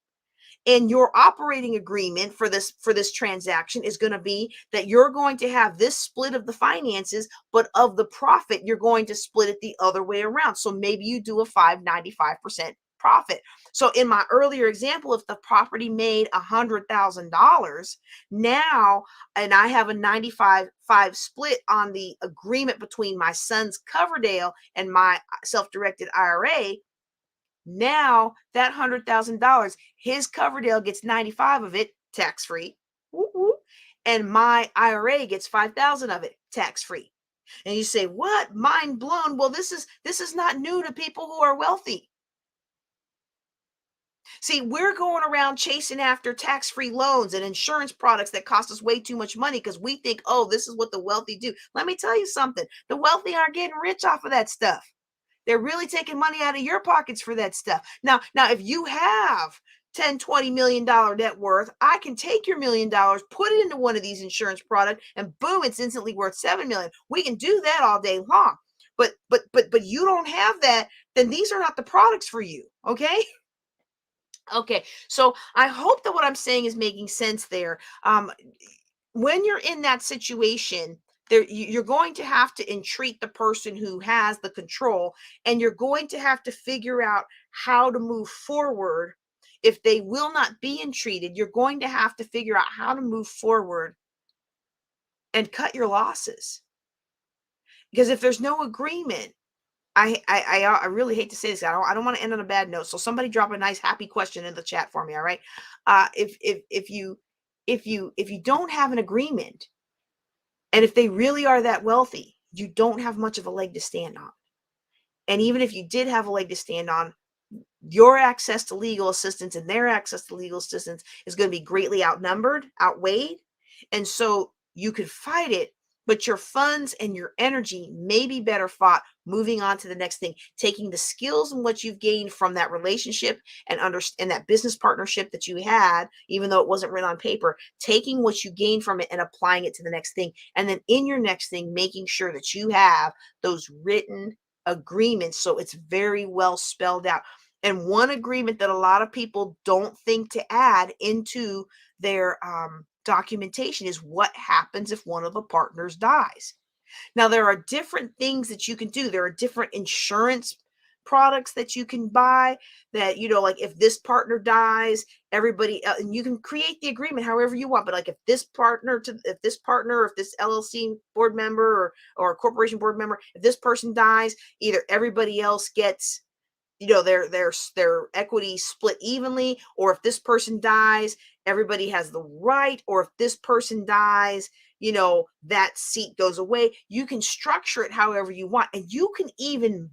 And your operating agreement for this transaction is going to be that you're going to have this split of the finances, but of the profit, you're going to split it the other way around. So maybe you do a 595% profit. So in my earlier example, if the property made $100,000 now, and I have a 95-5 split on the agreement between my son's Coverdale and my self-directed IRA, now that $100,000, his Coverdale gets 95 of it tax-free, and my IRA gets 5,000 of it tax-free. And you say, what? Mind blown. Well, this is not new to people who are wealthy. See, we're going around chasing after tax-free loans and insurance products that cost us way too much money because we think, oh, this is what the wealthy do. Let me tell you something. The wealthy aren't getting rich off of that stuff. They're really taking money out of your pockets for that stuff. Now, if you have $10-20 million net worth, I can take your $1 million, put it into one of these insurance products, and boom, it's instantly worth $7 million. We can do that all day long. But you don't have that, then these are not the products for you. Okay. Okay. So I hope that what I'm saying is making sense there. When you're in that situation, you're going to have to entreat the person who has the control, and you're going to have to figure out how to move forward. If they will not be entreated, you're going to have to figure out how to move forward and cut your losses. Because if there's no agreement, I really hate to say this. I don't want to end on a bad note. So somebody drop a nice happy question in the chat for me. All right. If you don't have an agreement, and if they really are that wealthy, you don't have much of a leg to stand on. And even if you did have a leg to stand on, your access to legal assistance and their access to legal assistance is going to be greatly outweighed. And so you could fight it, but your funds and your energy may be better fought moving on to the next thing, taking the skills and what you've gained from that relationship and that business partnership that you had, even though it wasn't written on paper, taking what you gained from it and applying it to the next thing. And then in your next thing, making sure that you have those written agreements so it's very well spelled out. And one agreement that a lot of people don't think to add into their documentation is what happens if one of the partners dies. Now, there are different things that you can do. There are different insurance products that you can buy that, like if this partner dies, everybody else, and you can create the agreement however you want. But like if this LLC board member or corporation board member, if this person dies, either everybody else gets their equity split evenly, or if this person dies, everybody has the right, or if this person dies, that seat goes away. You can structure it however you want. And you can even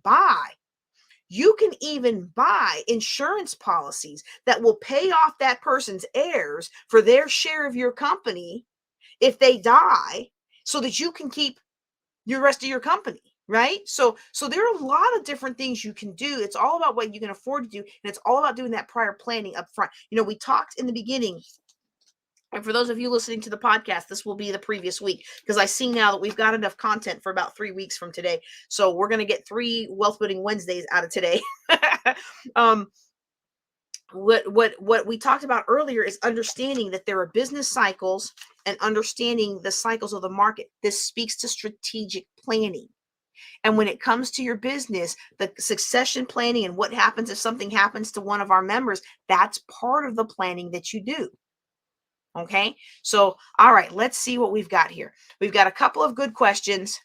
buy insurance policies that will pay off that person's heirs for their share of your company if they die, so that you can keep your rest of your company. Right? So there are a lot of different things you can do. It's all about what you can afford to do. And it's all about doing that prior planning up front. We talked in the beginning, and for those of you listening to the podcast, this will be the previous week, because I see now that we've got enough content for about 3 weeks from today. So we're going to get 3 Wealth Building Wednesdays out of today. What we talked about earlier is understanding that there are business cycles and understanding the cycles of the market. This speaks to strategic planning. And when it comes to your business, the succession planning and what happens if something happens to one of our members, that's part of the planning that you do. Okay. So, all right, let's see what we've got here. We've got a couple of good questions.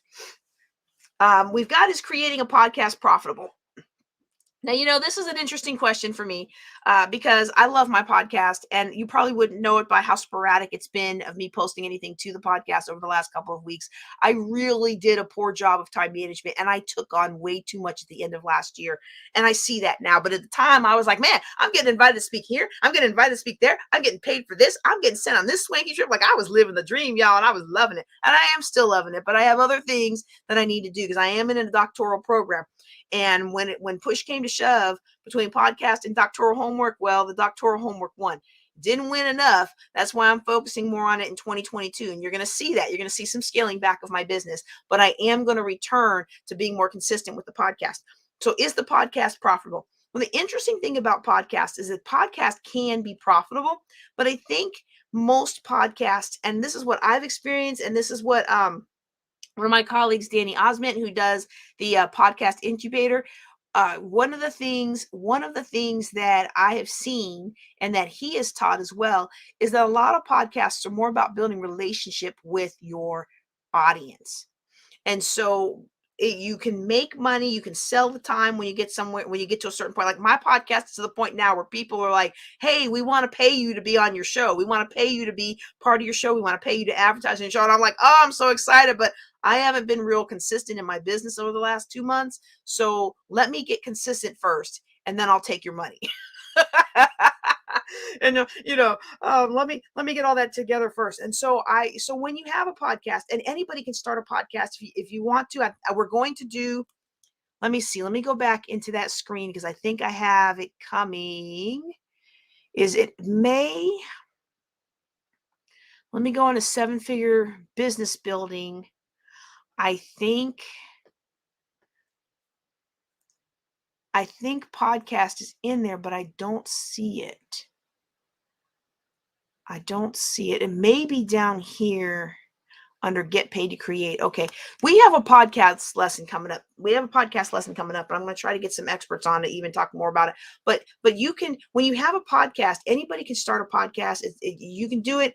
We've got, is creating a podcast profitable? Now, this is an interesting question for me because I love my podcast, and you probably wouldn't know it by how sporadic it's been of me posting anything to the podcast over the last couple of weeks. I really did a poor job of time management, and I took on way too much at the end of last year. And I see that now. But at the time, I was like, man, I'm getting invited to speak here. I'm getting invited to speak there. I'm getting paid for this. I'm getting sent on this swanky trip. Like, I was living the dream, y'all, and I was loving it. And I am still loving it. But I have other things that I need to do because I am in a doctoral program. And when push came to shove between podcast and doctoral homework, well, the doctoral homework won. Didn't win enough. That's why I'm focusing more on it in 2022. And you're going to see that. You're going to see some scaling back of my business. But I am going to return to being more consistent with the podcast. So is the podcast profitable? Well, the interesting thing about podcasts is that podcasts can be profitable. But I think most podcasts, and this is what I've experienced, and this is what one of my colleagues, Danny Osment, who does the podcast incubator, one of the things that I have seen and that he has taught as well is that a lot of podcasts are more about building relationship with your audience. And so you can make money, you can sell the time when you get somewhere, when you get to a certain point. Like my podcast is to the point now where people are like, hey, we want to pay you to be on your show. We want to pay you to be part of your show. We want to pay you to advertise on your show. And I'm like, oh, I'm so excited. But I haven't been real consistent in my business over the last 2 months. So let me get consistent first, and then I'll take your money. And let me get all that together first. And so when you have a podcast, and anybody can start a podcast if you want to, we're going to do, let me go back into that screen because I think I have it coming. Is it May? Let me go on a 7-figure business building. I think podcast is in there, but I don't see it. It may be down here under get paid to create. Okay. We have a podcast lesson coming up. But I'm going to try to get some experts on to even talk more about it. But you can, when you have a podcast, anybody can start a podcast. You can do it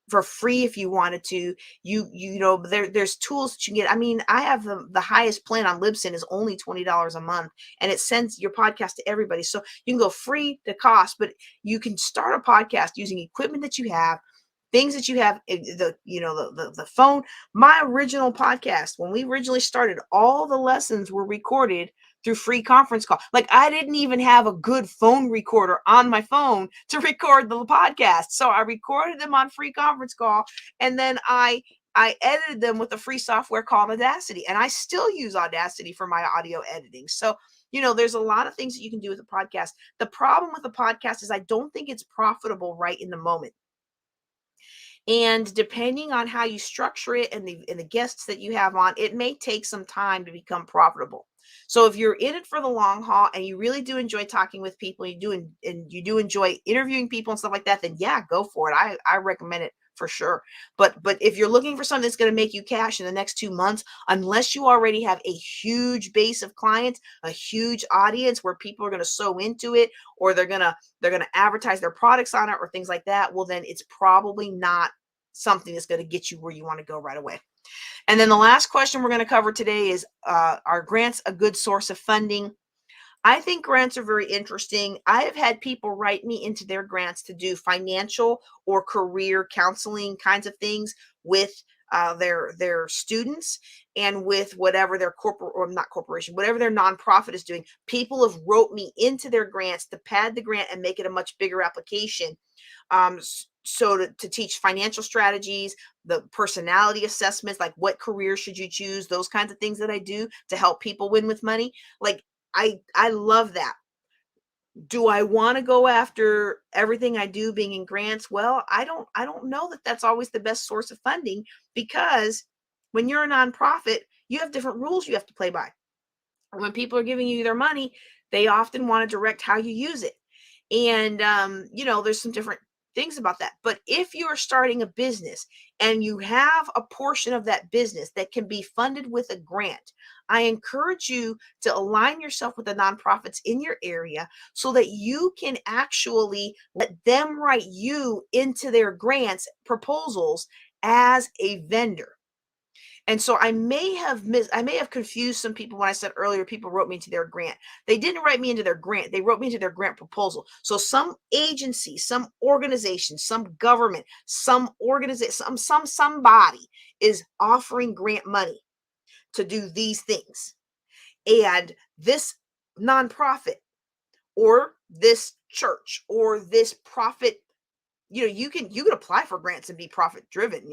for free if you wanted to. There's tools that you can get. I mean, I have the highest plan on Libsyn is only $20 a month, and it sends your podcast to everybody. So you can go free to cost, but you can start a podcast using equipment that you have, things that you have, the phone. My original podcast, when we originally started, all the lessons were recorded through free conference call. Like, I didn't even have a good phone recorder on my phone to record the podcast. So I recorded them on free conference call, and then I edited them with a free software called Audacity, and I still use Audacity for my audio editing. So, there's a lot of things that you can do with a podcast. The problem with a podcast is I don't think it's profitable right in the moment. And depending on how you structure it and the guests that you have on, it may take some time to become profitable. So if you're in it for the long haul and you really do enjoy talking with people, you do enjoy interviewing people and stuff like that, then yeah, go for it. I recommend it for sure. But if you're looking for something that's going to make you cash in the next 2 months, unless you already have a huge base of clients, a huge audience where people are going to sew into it, or they're going to advertise their products on it or things like that, well, then it's probably not something that's going to get you where you want to go right away. And then the last question we're going to cover today is, are grants a good source of funding? I think grants are very interesting. I have had people write me into their grants to do financial or career counseling kinds of things with their students, and with whatever their whatever their nonprofit is doing. People have wrote me into their grants to pad the grant and make it a much bigger application. So to teach financial strategies, the personality assessments, like what career should you choose, those kinds of things that I do to help people win with money. Like, I love that. Do I want to go after everything I do being in grants? Well, I don't know that that's always the best source of funding, because when you're a nonprofit, you have different rules you have to play by. When people are giving you their money, they often want to direct how you use it. And, there's some different things about that. But if you are starting a business and you have a portion of that business that can be funded with a grant, I encourage you to align yourself with the nonprofits in your area so that you can actually let them write you into their grants proposals as a vendor. And so I may have confused some people when I said earlier people wrote me into their grant. They didn't write me into their grant. They wrote me into their grant proposal. So some agency, some organization, some government, some organization, somebody is offering grant money to do these things. And this nonprofit or this church or this profit, you can apply for grants and be profit driven,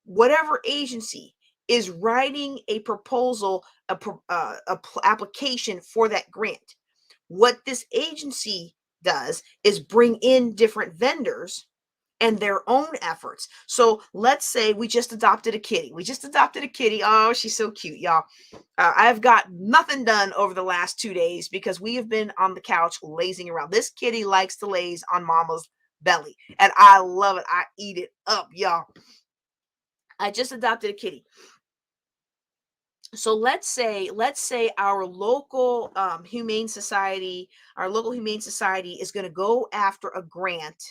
whatever agency is writing a proposal, application for that grant. What this agency does is bring in different vendors and their own efforts. So let's say we just adopted a kitty. Oh, she's so cute, y'all. I've got nothing done over the last 2 days because we have been on the couch lazing around. This kitty likes to laze on mama's belly, and I love it. I eat it up, y'all. I just adopted a kitty. So let's say our local humane society is going to go after a grant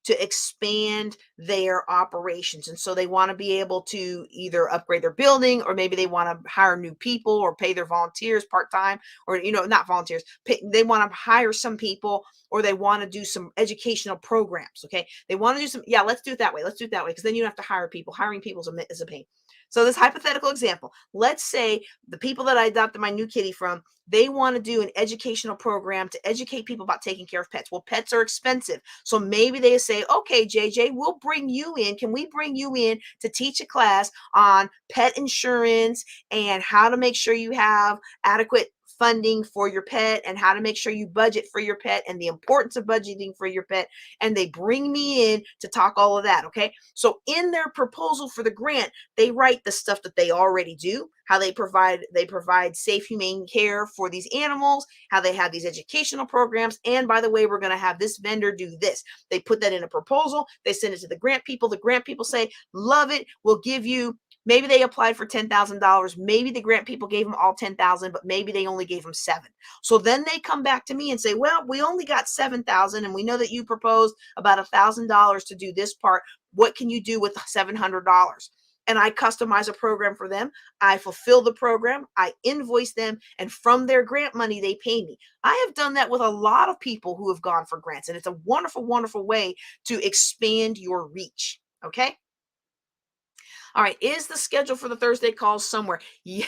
to expand their operations. And so they want to be able to either upgrade their building, or maybe they want to hire new people or pay their volunteers part-time, or, not volunteers. They want to hire some people, or they want to do some educational programs. Okay. They want to do some, let's do it that way. Because then you don't have to hire people. Hiring people is a pain. So this hypothetical example, let's say the people that I adopted my new kitty from, they want to do an educational program to educate people about taking care of pets. Well, pets are expensive. So maybe they say, okay, JJ, we'll bring you in. Can we bring you in to teach a class on pet insurance and how to make sure you have adequate funding for your pet and how to make sure you budget for your pet and the importance of budgeting for your pet. And they bring me in to talk all of that. Okay. So in their proposal for the grant, they write the stuff that they already do, how they provide safe, humane care for these animals, how they have these educational programs. And by the way, we're going to have this vendor do this. They put that in a proposal. They send it to the grant people. The grant people say, love it. We'll give you, maybe they applied for $10,000. Maybe the grant people gave them all 10,000, but maybe they only gave them 7. So then they come back to me and say, well, we only got 7,000 and we know that you proposed about $1,000 to do this part. What can you do with $700? And I customize a program for them. I fulfill the program. I invoice them. And from their grant money, they pay me. I have done that with a lot of people who have gone for grants. And it's a wonderful, wonderful way to expand your reach. Okay. All right. Is the schedule for the Thursday calls somewhere? Yeah,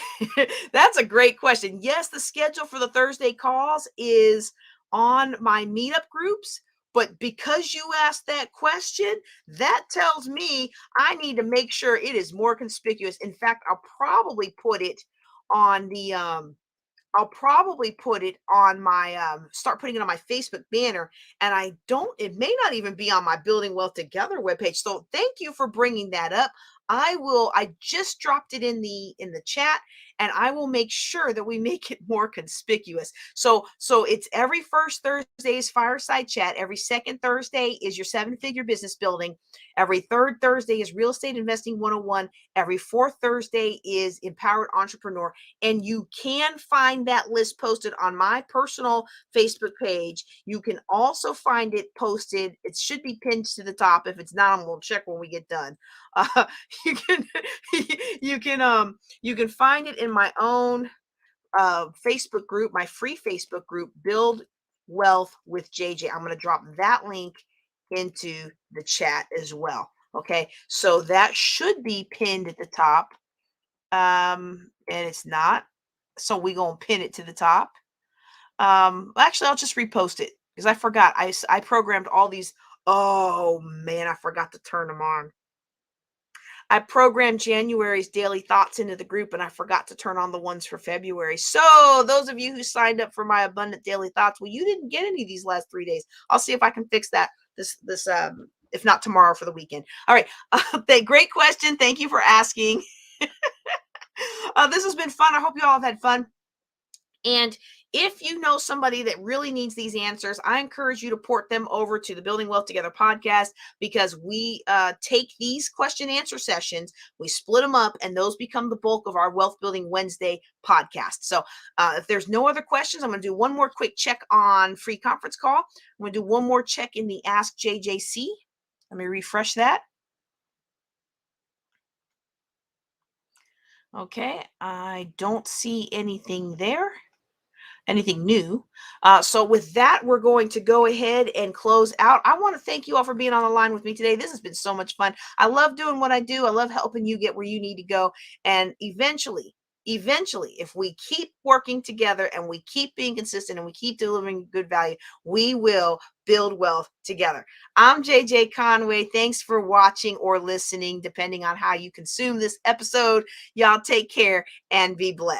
that's a great question. Yes, the schedule for the Thursday calls is on my meetup groups. But because you asked that question, that tells me I need to make sure it is more conspicuous. In fact, I'll probably put it on the I'll probably put it on my start putting it on my Facebook banner. And it may not even be on my Building Wealth Together webpage. So thank you for bringing that up. I just dropped it in the chat, and I will make sure that we make it more conspicuous. So it's every first Thursday is Fireside Chat. Every second Thursday is your 7-figure business building. Every third Thursday is Real Estate Investing 101. Every fourth Thursday is Empowered Entrepreneur. And you can find that list posted on my personal Facebook page. You can also find it posted. It should be pinned to the top. If it's not, we'll check when we get done. You can you can find it in my own Facebook group, my free Facebook group, Build Wealth with JJ. I'm going to drop that link into the chat as well. Okay, so that should be pinned at the top. And it's not. So we're going to pin it to the top. Actually, I'll just repost it because I forgot. I programmed all these. Oh man, I forgot to turn them on. I programmed January's daily thoughts into the group, and I forgot to turn on the ones for February. So those of you who signed up for my abundant daily thoughts, well, you didn't get any of these last 3 days. I'll see if I can fix that this if not tomorrow, for the weekend. All right. Great question. Thank you for asking. This has been fun. I hope you all have had fun. And if you know somebody that really needs these answers, I encourage you to port them over to the Building Wealth Together podcast, because we take these question answer sessions, we split them up, and those become the bulk of our Wealth Building Wednesday podcast. So if there's no other questions, I'm going to do one more quick check on free conference call. I'm going to do one more check in the Ask JJC. Let me refresh that. Okay, I don't see anything there. Anything new. So with that, we're going to go ahead and close out. I want to thank you all for being on the line with me today. This has been so much fun. I love doing what I do. I love helping you get where you need to go. And eventually, if we keep working together and we keep being consistent and we keep delivering good value, we will build wealth together. I'm JJ Conway. Thanks for watching or listening, depending on how you consume this episode. Y'all take care and be blessed.